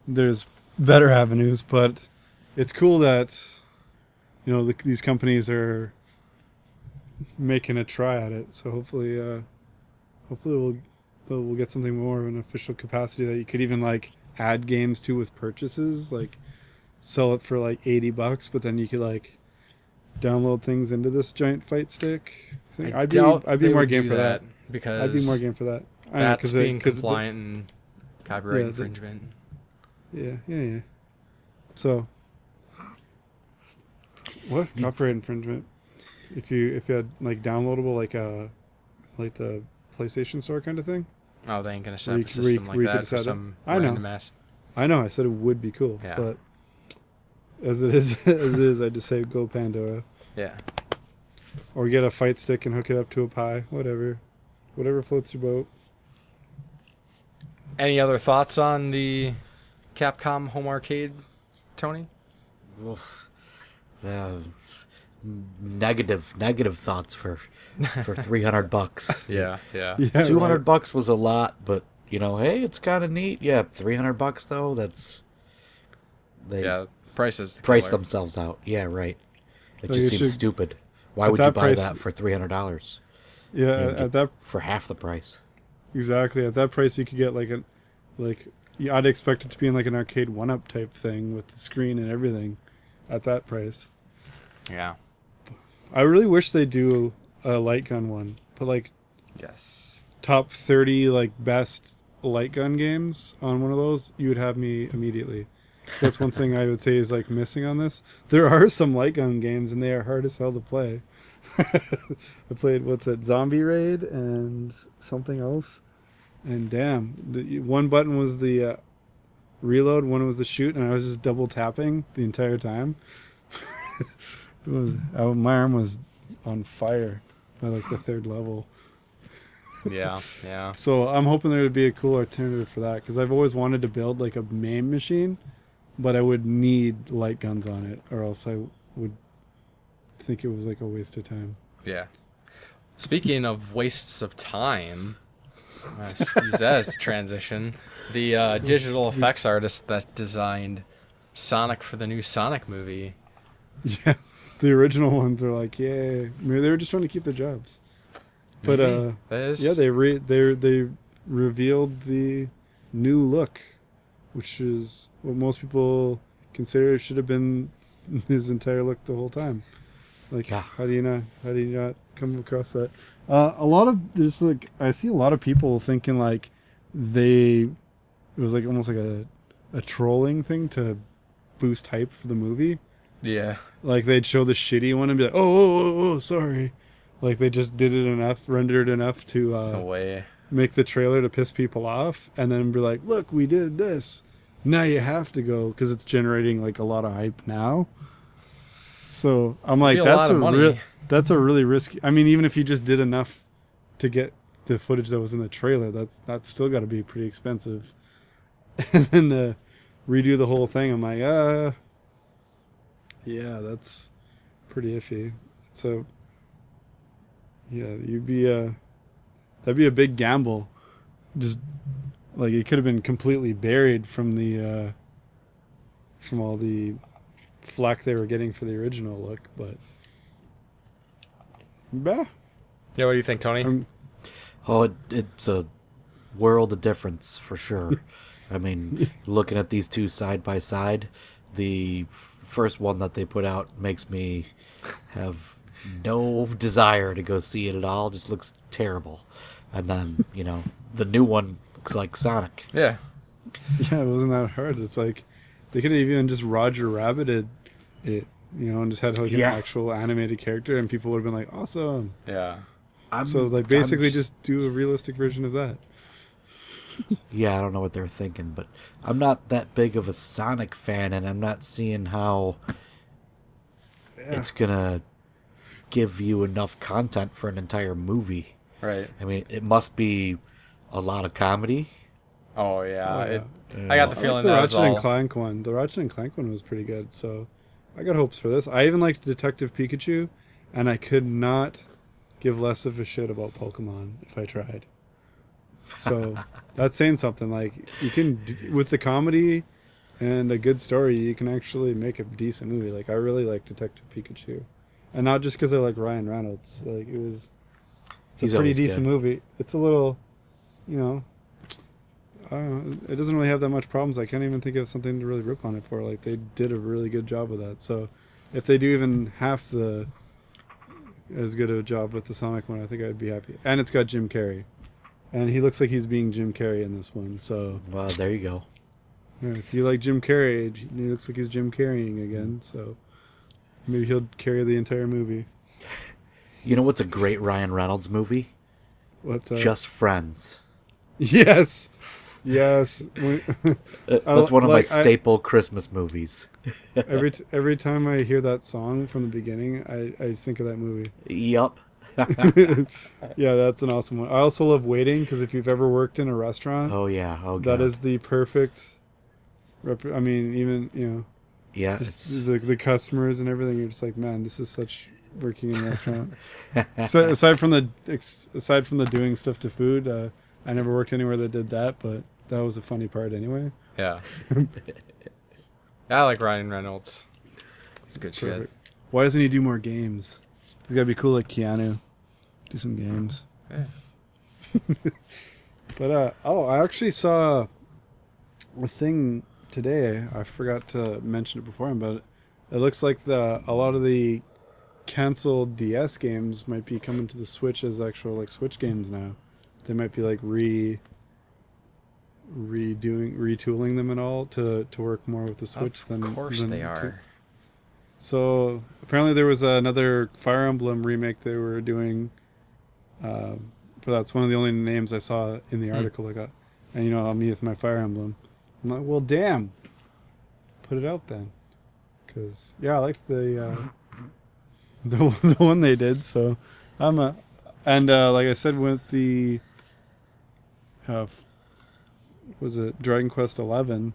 there's better avenues, but it's cool that these companies are making a try at it. So hopefully we'll get something more of an official capacity that you could even like add games to with purchases, like sell it for like $80, but then you could like download things into this giant fight stick thing. I'd be more game for that. Because I'd be more game for that. That's being compliant and copyright infringement. Yeah. So, what copyright infringement? If you had like downloadable like the PlayStation Store kind of thing. Oh, they ain't gonna set up a system like that for some random ass. I know. I said it would be cool, yeah. But as it is, I just say go Pandora. Yeah. Or get a fight stick and hook it up to a Pi. Whatever floats your boat. Any other thoughts on the Capcom home arcade, Tony? Negative thoughts for $300. Yeah. $200 was a lot, but hey, it's kind of neat. Yeah, $300 though. They prices price themselves out. Yeah, right. It So just seems stupid. Why would you buy that for $300? Yeah, at that for half the price. Exactly. At that price, you could get I'd expect it to be in like an arcade 1-up type thing with the screen and everything. At that price. Yeah. I really wish they do a light gun one. Put like yes, top 30 like best light gun games on one of those. You would have me immediately. That's one thing I would say is like missing on this. There are some light gun games and they are hard as hell to play. I played Zombie Raid and something else, and damn, the one button was the reload, one was the shoot, and I was just double tapping the entire time. My arm was on fire by like the third level. Yeah. So I'm hoping there would be a cool alternative for that, because I've always wanted to build like a MAME machine, but I would need light guns on it, or else I would think it was like a waste of time. Yeah. Speaking of wastes of time, use that as a transition. The digital effects artist that designed Sonic for the new Sonic movie. Yeah, the original ones are like, yay. Maybe they were just trying to keep their jobs. But yeah, they revealed the new look, which is what most people consider should have been his entire look the whole time. Like, yeah. How do you not come across that? I see a lot of people thinking like it was like almost like a trolling thing to boost hype for the movie. Yeah. Like they'd show the shitty one and be like, oh, sorry. Like they just did it enough, rendered enough to No way. make the trailer to piss people off, and then be like, look, we did this. Now you have to go, because it's generating like a lot of hype now. So I'm like, Be a lot of money. that's a really risky. I mean, even if you just did enough to get the footage that was in the trailer, that's still got to be pretty expensive. And then to redo the whole thing, I'm like, yeah, that's pretty iffy. So yeah, that'd be a big gamble. Just like it could have been completely buried from the from all the flack they were getting for the original look, but bah. Yeah, what do you think, Tony? It's a world of difference for sure. I mean, looking at these two side by side, the first one that they put out makes me have no desire to go see it at all. Just looks terrible. And then, the new one looks like Sonic. Yeah. Yeah, it wasn't that hard. It's like they could have even just Roger Rabbited it, and just had like an actual animated character, and people would have been like, awesome. Yeah. So like basically just do a realistic version of that. Yeah, I don't know what they're thinking, but I'm not that big of a Sonic fan, and I'm not seeing how it's gonna give you enough content for an entire movie. Right. I mean, it must be a lot of comedy. Oh yeah. Oh, yeah. I got the feeling the that Ratchet was and all... Clank one. The Ratchet and Clank one was pretty good, so I got hopes for this. I even liked Detective Pikachu, and I could not give less of a shit about Pokemon if I tried. So that's saying something. Like you can, with the comedy and a good story, you can actually make a decent movie. Like I really like Detective Pikachu, and not just because I like Ryan Reynolds. Like it's He's a pretty always decent good. movie. It's a little, I don't know. It doesn't really have that much problems. I can't even think of something to really rip on it for. Like they did a really good job with that. So if they do even half as good a job with the Sonic one, I think I'd be happy. And it's got Jim Carrey, and he looks like he's being Jim Carrey in this one. So Well, there you go. yeah, if you like Jim Carrey, he looks like he's Jim Carreying again. So maybe he'll carry the entire movie. You know what's a great Ryan Reynolds movie? What's that? Just Friends. Yes. That's one of my staple Christmas movies. Every time I hear that song from the beginning, I think of that movie. Yup. Yeah, that's an awesome one. I also love Waiting, because if you've ever worked in a restaurant, Oh yeah. Oh god. that is the perfect. I mean, even Yeah. just the customers and everything. You're just like, man, this is such working in a restaurant. So aside from the doing stuff to food, I never worked anywhere that did that, but that was a funny part anyway. Yeah. I like Ryan Reynolds. It's good shit. Perfect. Why doesn't he do more games? He's got to be cool like Keanu. Do some games. Yeah. But, I actually saw a thing today. I forgot to mention it beforehand, but it looks like a lot of the canceled DS games might be coming to the Switch as actual like Switch games now. They might be like retooling them and all to work more with the Switch Of course they are. So apparently there was another Fire Emblem remake they were doing. But that's one of the only names I saw in the article I got. And me with my Fire Emblem. I'm like, well, damn. Put it out then. Because I liked the the one they did. So like I said with the was it Dragon Quest 11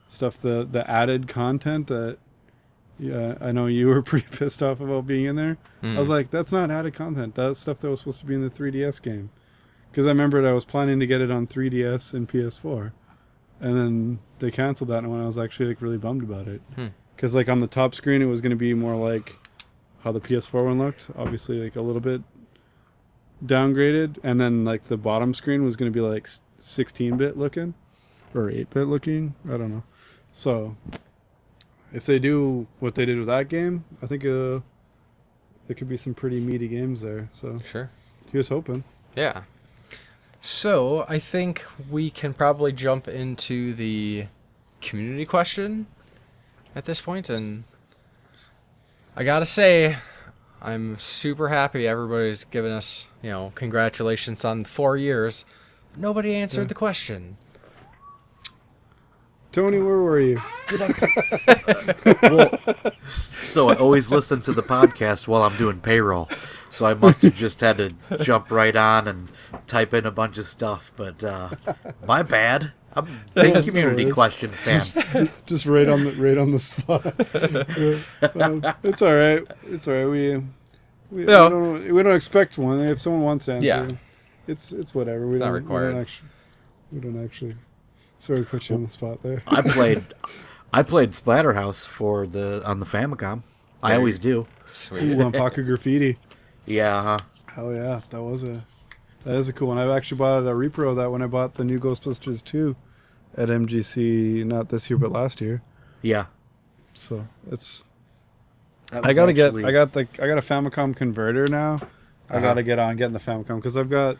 stuff, the added content that I know you were pretty pissed off about being in there. I was like, that's not added content. That's stuff that was supposed to be in the 3DS game. Because I remembered I was planning to get it on 3DS and PS4. And then they canceled that one. I was actually like really bummed about it. Because like on the top screen, it was going to be more like how the PS4 one looked. Obviously like a little bit downgraded. And then like the bottom screen was going to be like 16-bit looking. Or 8-bit looking. I don't know. So if they do what they did with that game, I think there could be some pretty meaty games there. So Sure. here's hoping. Yeah. So I think we can probably jump into the community question at this point, and I gotta say, I'm super happy everybody's given us, congratulations on 4 years. Nobody answered the question. Tony, where were you? Well, so I always listen to the podcast while I'm doing payroll. So I must have just had to jump right on and type in a bunch of stuff. But my bad. I'm a big community question fan. Just right on the spot. It's all right. It's all right. We don't expect one. If someone wants to answer, Yeah. it's whatever. We It's not don't required. We don't actually. Sorry to put you on the spot there. I played Splatterhouse on the Famicom. I always do. Sweet. Ooh, on Pocket Graffiti. Yeah, huh? Hell yeah, that is a cool one. I've actually bought a repro of that when I bought the new Ghostbusters 2 at MGC, not this year but last year. Yeah. So it's. That I was got a Famicom converter now. I Uh-huh. gotta get on getting the Famicom because I've got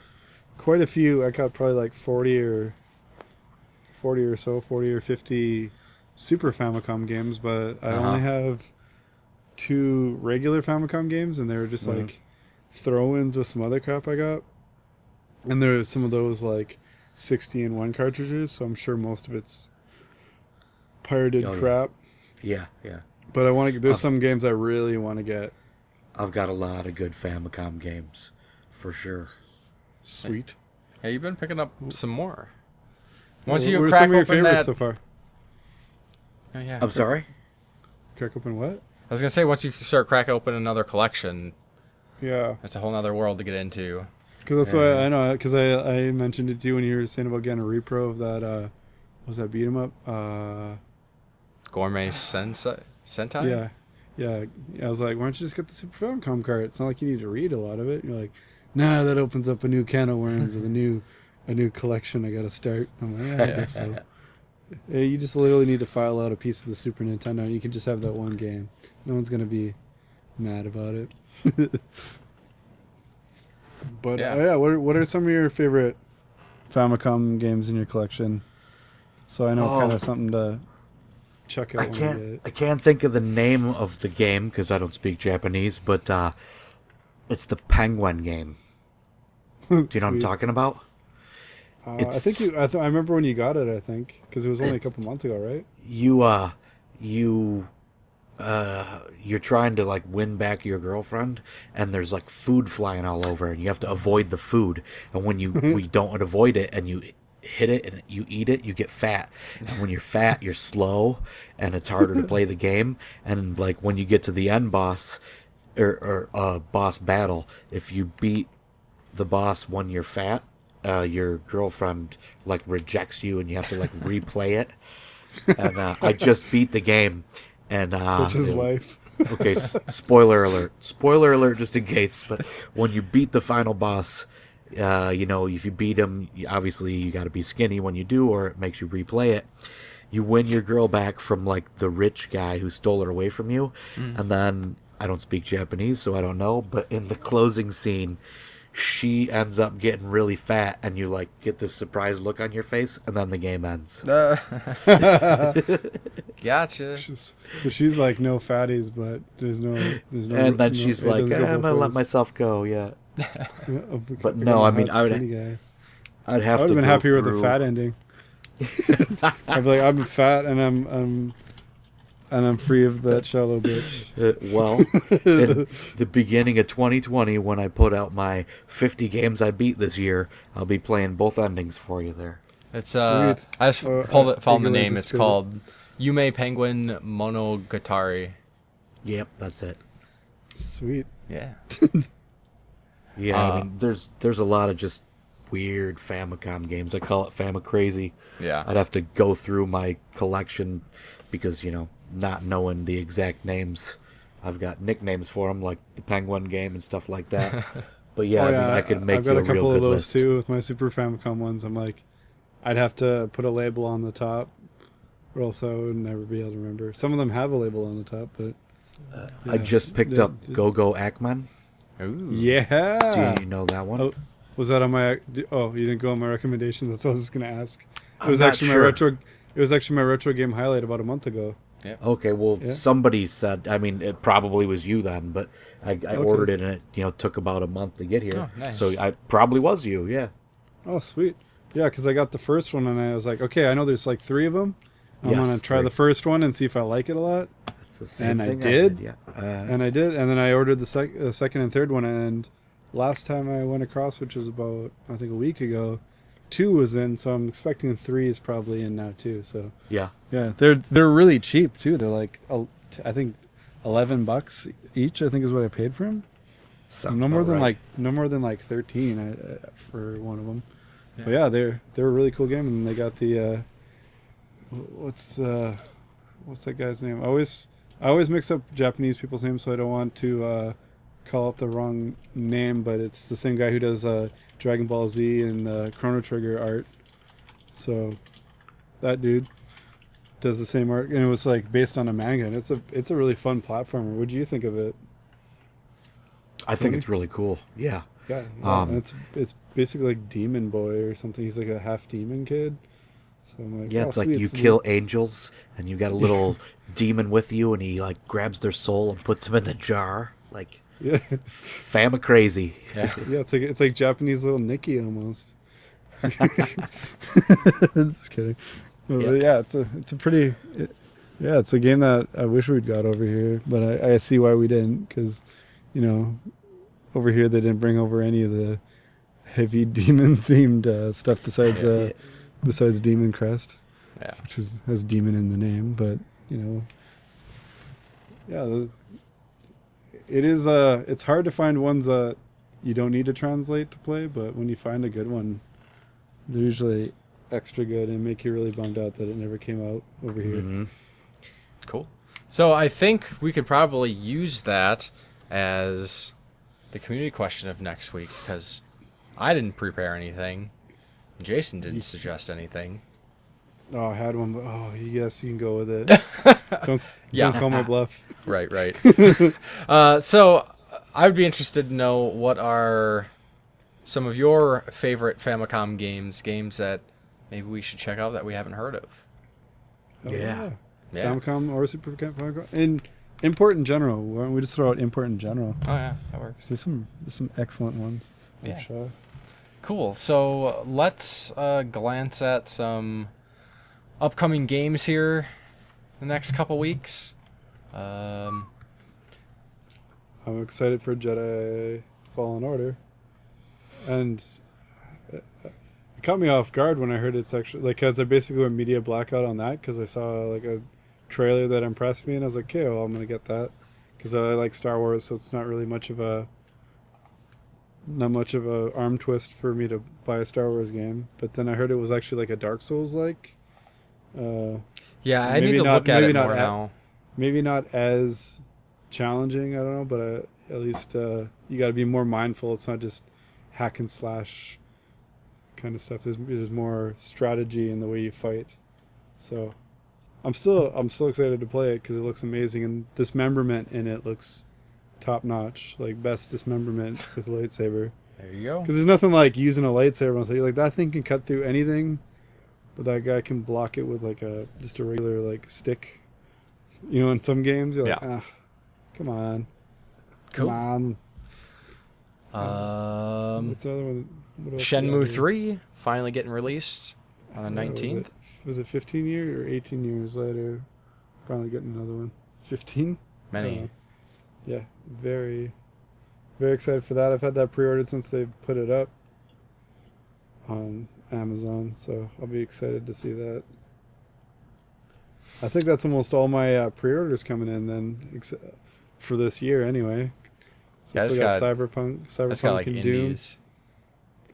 quite a few. I got probably like 40 or 50 Super Famicom games, but I Uh-huh. only have 2 regular Famicom games, and they were just like throw-ins with some other crap I got. And there's some of those like 60-in-1 cartridges, so I'm sure most of it's pirated Oh, yeah. crap. Yeah. But I want to. There's some games I really want to get. I've got a lot of good Famicom games, for sure. Sweet. Yeah, you've been picking up some more. Once What you are crack some of your open favorites that, so far? Oh, yeah, I'm sorry? Crack open what? I was gonna say once you start crack open another collection, Yeah, it's a whole nother world to get into. because that's why I know. Because I mentioned it to you when you were saying about getting a repro of that. What was that beat 'em up? Gourmet Sentai. Yeah. I was like, why don't you just get the Super Famicom cart? It's not like you need to read a lot of it. You're like, nah, that opens up a new can of worms with a new collection I got to start. I'm like, yeah, I guess so. Yeah, you just literally need to file out a piece of the Super Nintendo, and you can just have that one game. No one's gonna be mad about it. But Yeah. what are some of your favorite Famicom games in your collection? So I know kind of something to check out. I can't think of the name of the game because I don't speak Japanese, but it's the Penguin game. Do you know what I'm talking about? I think I remember when you got it. I think because it was only a couple months ago, right? You're trying to like win back your girlfriend, and there's like food flying all over, and you have to avoid the food. And when we don't avoid it, and you hit it and you eat it, you get fat. And when you're fat, you're slow, and it's harder to play the game. And like when you get to the end boss or boss battle, if you beat the boss when you're fat, your girlfriend like rejects you, and you have to like replay it. And I just beat the game, and Such is life. okay, spoiler alert, just in case. But when you beat the final boss, if you beat him, obviously you got to be skinny when you do, or it makes you replay it. You win your girl back from like the rich guy who stole her away from you, and then I don't speak Japanese, so I don't know. But in the closing scene, she ends up getting really fat, and you like get this surprised look on your face, and then the game ends. Gotcha. So she's like, no fatties, but there's no. And then she's like, I'm gonna let myself go. Yeah, but no, I mean, I'd have I would to. have been go happier with the through- fat ending. I'd be like, I'm fat and I'm free of that shallow bitch. Well, in the beginning of 2020, when I put out my 50 games I beat this year, I'll be playing both endings for you there. It's Sweet. I just found the eagerly name. It's anticipated. called Yume Penguin Monogatari. Yep, that's it. Sweet. Yeah. Yeah, I mean, there's a lot of just weird Famicom games. I call it Famicrazy. Yeah. I'd have to go through my collection because, not knowing the exact names, I've got nicknames for them, like the Penguin game and stuff like that. But yeah, I mean, I could make I've got you a a real couple good of those list. too with my Super Famicom ones. I'm like, I'd have to put a label on the top, or else I would never be able to remember. Some of them have a label on the top, but I just picked up Go-Go Ackman. Ooh. Yeah. Do you know that one? Oh, was that on my? Oh, you didn't go on my recommendation. That's what I was just gonna ask. It was I'm not actually sure. my retro. It was actually my retro game highlight about a month ago. Okay, well, Yeah. somebody said, I mean, it probably was you then, but I ordered it and it, took about a month to get here. Oh, nice. So I probably was you, yeah. Oh, sweet. Yeah, because I got the first one and I was like, okay, I know there's like 3 of them, I'm going to try the first one and see if I like it a lot. It's the same And thing I did. yeah. And I did. And then I ordered the second and third one. And last time I went across, which was about, I think, a week ago, 2 was in. So I'm expecting 3 is probably in now too. So Yeah. yeah, they're really cheap too. They're like, I think $11 each, I think is what I paid for them. Sounds No more about than right. like 13 for one of them. Yeah. But yeah, they're a really cool game, and they got the what's that guy's name? I always mix up Japanese people's names, so I don't want to call out the wrong name. But it's the same guy who does Dragon Ball Z and Chrono Trigger art. So that dude does the same art, and it was like based on a manga, and it's a really fun platformer. What do you think of it? I think it's really cool. Yeah. Yeah, and it's basically like Demon Boy or something. He's like a half demon kid. So I'm like, Yeah, oh, it's like sweet, you kill angels, and you got a little demon with you, and he like grabs their soul and puts them in the jar. Like, yeah, Fama crazy. Yeah. yeah. It's like Japanese little Nicky almost. Just kidding. Yeah, it's a pretty. It's a game that I wish we'd got over here, but I see why we didn't, because, over here they didn't bring over any of the heavy demon themed stuff besides Demon Crest, which has demon in the name. But it is it's hard to find ones that you don't need to translate to play, but when you find a good one, they're usually extra good and make you really bummed out that it never came out over here. Mm-hmm. Cool. So I think we could probably use that as the community question of next week, because I didn't prepare anything. Jason didn't suggest anything. Oh, I had one, but yes, you can go with it. Don't call my bluff. Right. So I would be interested to know what are some of your favorite Famicom games that maybe we should check out that we haven't heard of. Oh, Yeah. Famicom or Super Famicom. And import in general. Why don't we just throw out import in general? Oh yeah, that works. There's some excellent ones. Yeah. Sure. Cool. So let's glance at some upcoming games here the next couple weeks. I'm excited for Jedi Fallen Order. And it caught me off guard when I heard it's actually, like, because I basically went media blackout on that because I saw like a trailer that impressed me, and I was like, okay, well, I'm going to get that because I like Star Wars, so it's not really much of a arm twist for me to buy a Star Wars game. But then I heard it was actually like a Dark Souls like. Yeah, I need to look at it more now. Maybe not as challenging, I don't know, but at least you got to be more mindful. It's not just hack and slash kind of stuff. There's more strategy in the way you fight. So I'm still excited to play it because it looks amazing, and dismemberment in it looks top notch, like best dismemberment with a lightsaber. There you go. Because there's nothing like using a lightsaber. So you're like, that thing can cut through anything, but that guy can block it with like just a regular like stick. In some games you're like, come on, Cool. come on. What's the other one? What else Shenmue 3 finally getting released on the 19th. Was it 15 years or 18 years later? Finally getting another one. 15? Many. Yeah, very, very excited for that. I've had that pre-ordered since they put it up on Amazon, so I'll be excited to see that. I think that's almost all my pre-orders coming in then, for this year anyway. So Yeah, I still got Cyberpunk like and Doom. indies.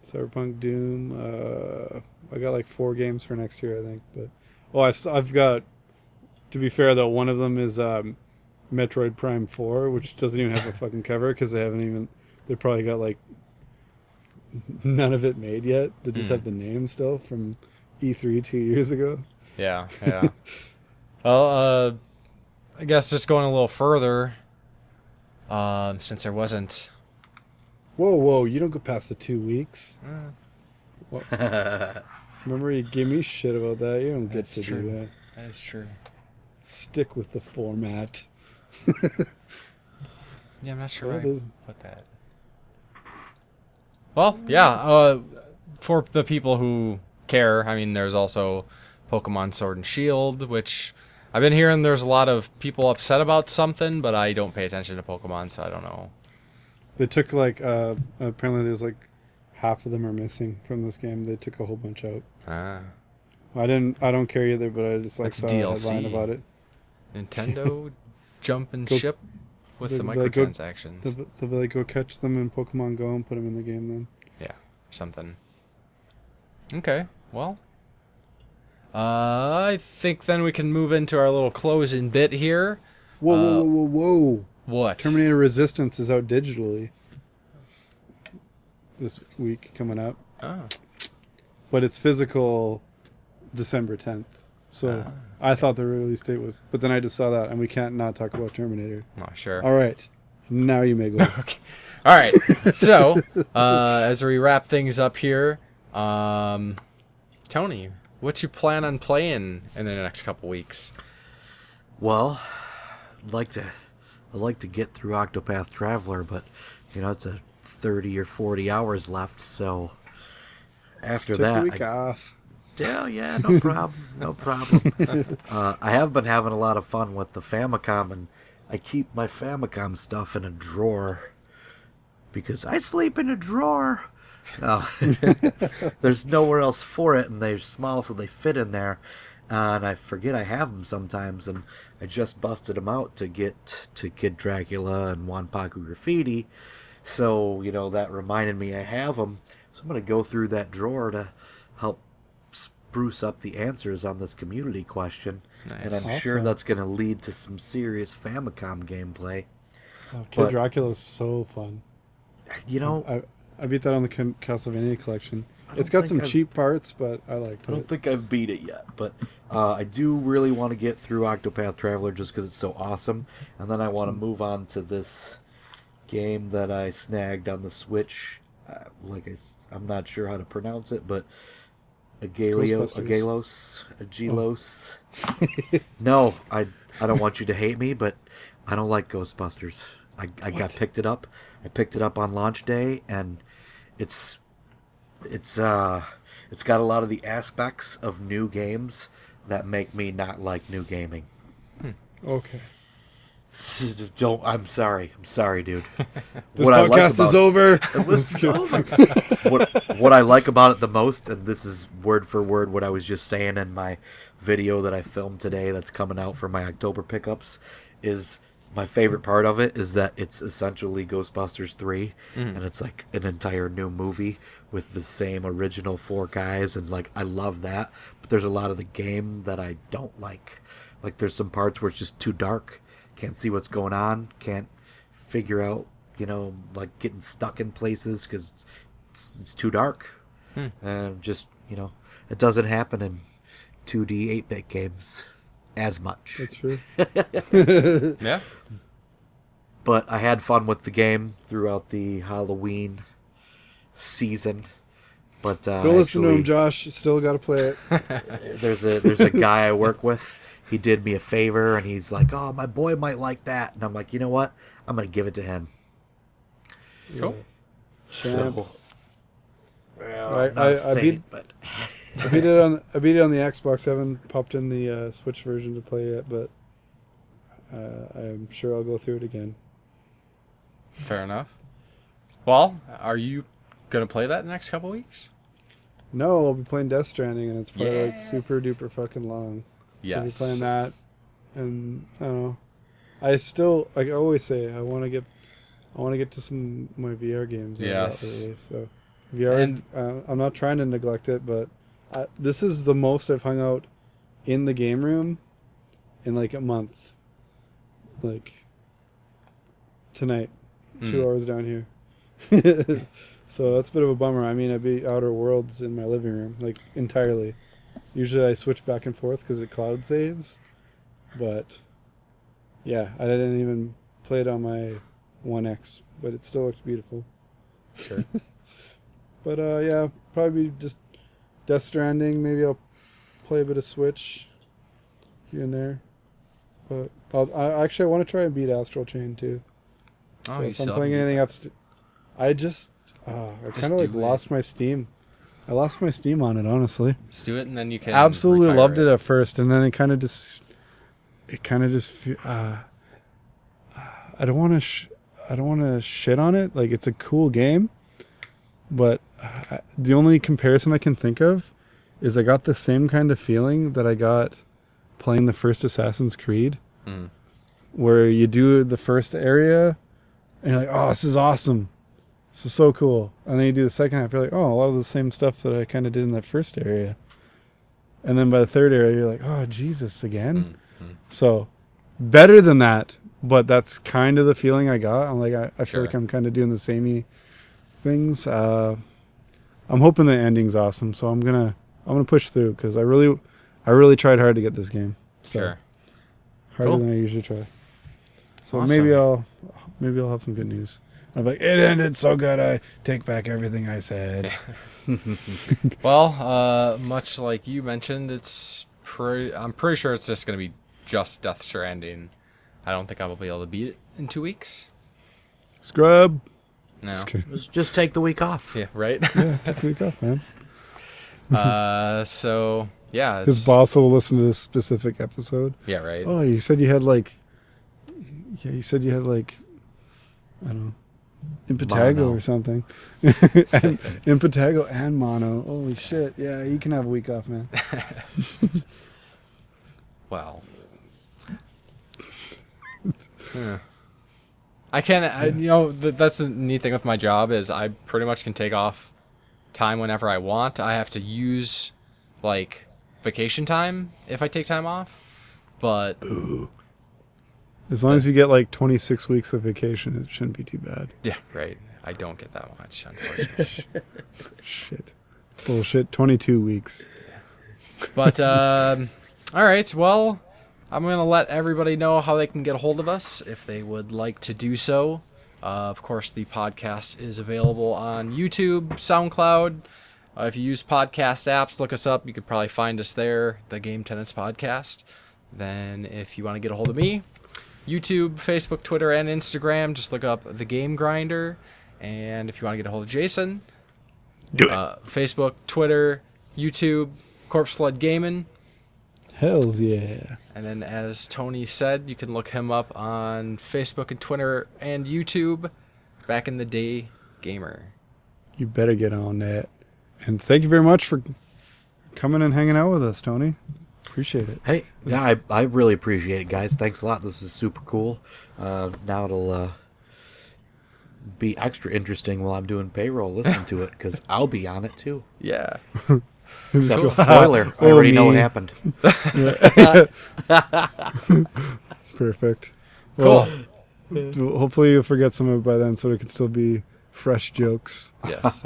Cyberpunk, Doom. I got like 4 games for next year, I think. But I've got. To be fair though, one of them is Metroid Prime 4, which doesn't even have a fucking cover because they probably got like none of it made yet. They just have the name still from E3 2 years ago. Yeah. Well, I guess just going a little further, since there wasn't. Whoa! You don't go past the 2 weeks. Remember, you gave me shit about that. You don't get to do that. That is true. Stick with the format. Yeah, I'm not sure That where is- I put that. Well, yeah. For the people who care, I mean, there's also Pokemon Sword and Shield, which I've been hearing there's a lot of people upset about something, but I don't pay attention to Pokemon, so I don't know. They took like apparently there's like half of them are missing from this game. They took a whole bunch out. Ah. I don't care either, but I just like That's saw a DLC. headline about it. Nintendo jump and Go- ship with the they'll be like, microtransactions. They'll be like, go catch them in Pokemon Go and put them in the game then. Yeah, something. Okay, well. I think then we can move into our little closing bit here. Whoa. What? Terminator Resistance is out digitally this week coming up. Oh. But it's physical December 10th. So I thought the release date was... But then I just saw that, and we can't not talk about Terminator. Oh, sure. All right. Now you may go. Okay. All right. So, as we wrap things up here, Tony, what you plan on playing in the next couple weeks? Well, I'd like to get through Octopath Traveler, but it's a 30 or 40 hours left, so after Take that a week off. Yeah, no problem. No problem. I have been having a lot of fun with the Famicom, and I keep my Famicom stuff in a drawer because I sleep in a drawer. No, there's nowhere else for it, and they're small, so they fit in there. And I forget I have them sometimes, and I just busted them out to get to Kid Dracula and Wanpaku Graffiti. So, that reminded me I have them. So I'm going to go through that drawer to help spruce up the answers on this community question. Nice. And I'm sure that's going to lead to some serious Famicom gameplay. Oh, Kid Dracula's so fun. I beat that on the Castlevania collection. It's got some cheap parts, but I liked it. I don't think I've beat it yet, but I do really want to get through Octopath Traveler just because it's so awesome. And then I want to move on to this game that I snagged on the Switch. I'm not sure how to pronounce it, but Agelos. No, I don't want you to hate me, but I don't like Ghostbusters. I picked it up. I picked it up on launch day, and it's got a lot of the aspects of new games that make me not like new gaming. Okay. I'm sorry, dude. This podcast is over. It's over. What I like about it the most, and this is word for word what I was just saying in my video that I filmed today that's coming out for my October pickups, is my favorite part of it is that it's essentially Ghostbusters 3, and it's like an entire new movie with the same original 4 guys, and I love that. But there's a lot of the game that I don't like. Like there's some parts where it's just too dark. Can't see what's going on. Can't figure out, getting stuck in places because it's too dark. And just, it doesn't happen in 2D 8-bit games as much. That's true. Yeah. But I had fun with the game throughout the Halloween season. But don't listen to him, Josh. Still got to play it. There's a guy I work with. He did me a favor, and he's like, "Oh, my boy might like that," and I'm like, "You know what? I'm gonna give it to him." Cool. Champ. So, well, I not a saint, but I beat it on the Xbox. I haven't popped in the Switch version to play yet, but I'm sure I'll go through it again. Fair enough. Well, are you going to play that in the next couple weeks? No, I'll be playing Death Stranding, and it's probably super duper fucking long. So I'll be Yes. playing that, and I don't know. I still, like I always say, I want to get to some of my VR games. Yes. So VR is, I'm not trying to neglect it, but this is the most I've hung out in the game room in like a month. Like tonight, 2 hours down here. So that's a bit of a bummer. I mean, I'd be Outer Worlds in my living room, like entirely. Usually I switch back and forth because it cloud saves. But yeah, I didn't even play it on my One X, but it still looks beautiful. Sure. But yeah, probably just Death Stranding. Maybe I'll play a bit of Switch here and there. But I want to try and beat Astral Chain too. Oh, So you if still I'm playing haven't anything I kind of like do it. lost my Steam. I lost my steam on it, honestly. Let's do it, and then you can. Absolutely retire loved it at first, and then it kind of just. I don't want to shit on it. Like, it's a cool game, but the only comparison I can think of is I got the same kind of feeling that I got playing the first Assassin's Creed, where you do the first area and you're like, oh, this is awesome. This is so cool. And then you do the second half, you're like, oh, a lot of the same stuff that I kind of did in that first area. And then by the third area, you're like, oh, Jesus, again? So, better than that, but that's kind of the feeling I got. I'm like, I feel like I'm kind of doing the samey things. I'm hoping the ending's awesome, so I'm gonna push through, because I really tried hard to get this game. So, harder than I usually try. So maybe I'll have some good news. I'm like, it ended so good, I take back everything I said. Well, much like you mentioned, I'm pretty sure it's just going to be just Death Stranding. I don't think I will be able to beat it in 2 weeks. Scrub. No. Just take the week off. Yeah, right? Yeah, take the week off, man. So, yeah. His boss will listen to this specific episode. Yeah, right. Oh, you said you had like, I don't know, Impetigo or something. And Impetigo and Mono. Holy shit. Yeah, you can have a week off, man. Well. Yeah. I can, that's the neat thing with my job is I pretty much can take off time whenever I want. I have to use, like, vacation time if I take time off. But... As long as you get like 26 weeks of vacation, it shouldn't be too bad. Yeah, right. I don't get that much, unfortunately. Shit. Bullshit. 22 weeks. But, all right. Well, I'm going to let everybody know how they can get a hold of us if they would like to do so. Of course, the podcast is available on YouTube, SoundCloud. If you use podcast apps, look us up. You could probably find us there, the Game Tenants Podcast. Then if you want to get a hold of me, YouTube, Facebook, Twitter, and Instagram, just look up The Game Grinder. And if you want to get a hold of Jason, do it. Facebook, Twitter, YouTube, Corpse Flood Gaming. Hells yeah. And then, as Tony said, you can look him up on Facebook and Twitter and YouTube. Back in the Day Gamer. You better get on that. And thank you very much for coming and hanging out with us, Tony. Appreciate it. Hey, yeah, I really appreciate it, guys. Thanks a lot. This is super cool. Now it'll be extra interesting while I'm doing payroll. Listen to it, because I'll be on it too. Yeah. So, spoiler, I already know what happened. Perfect. Cool. Well, hopefully you'll forget some of it by then, so it can still be fresh jokes. Yes.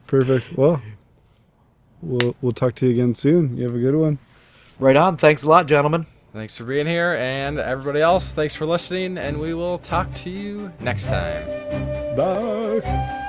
Perfect. Well, we'll talk to you again soon. You have a good one. Right on. Thanks a lot, gentlemen. Thanks for being here, and everybody else, thanks for listening, and we will talk to you next time. Bye.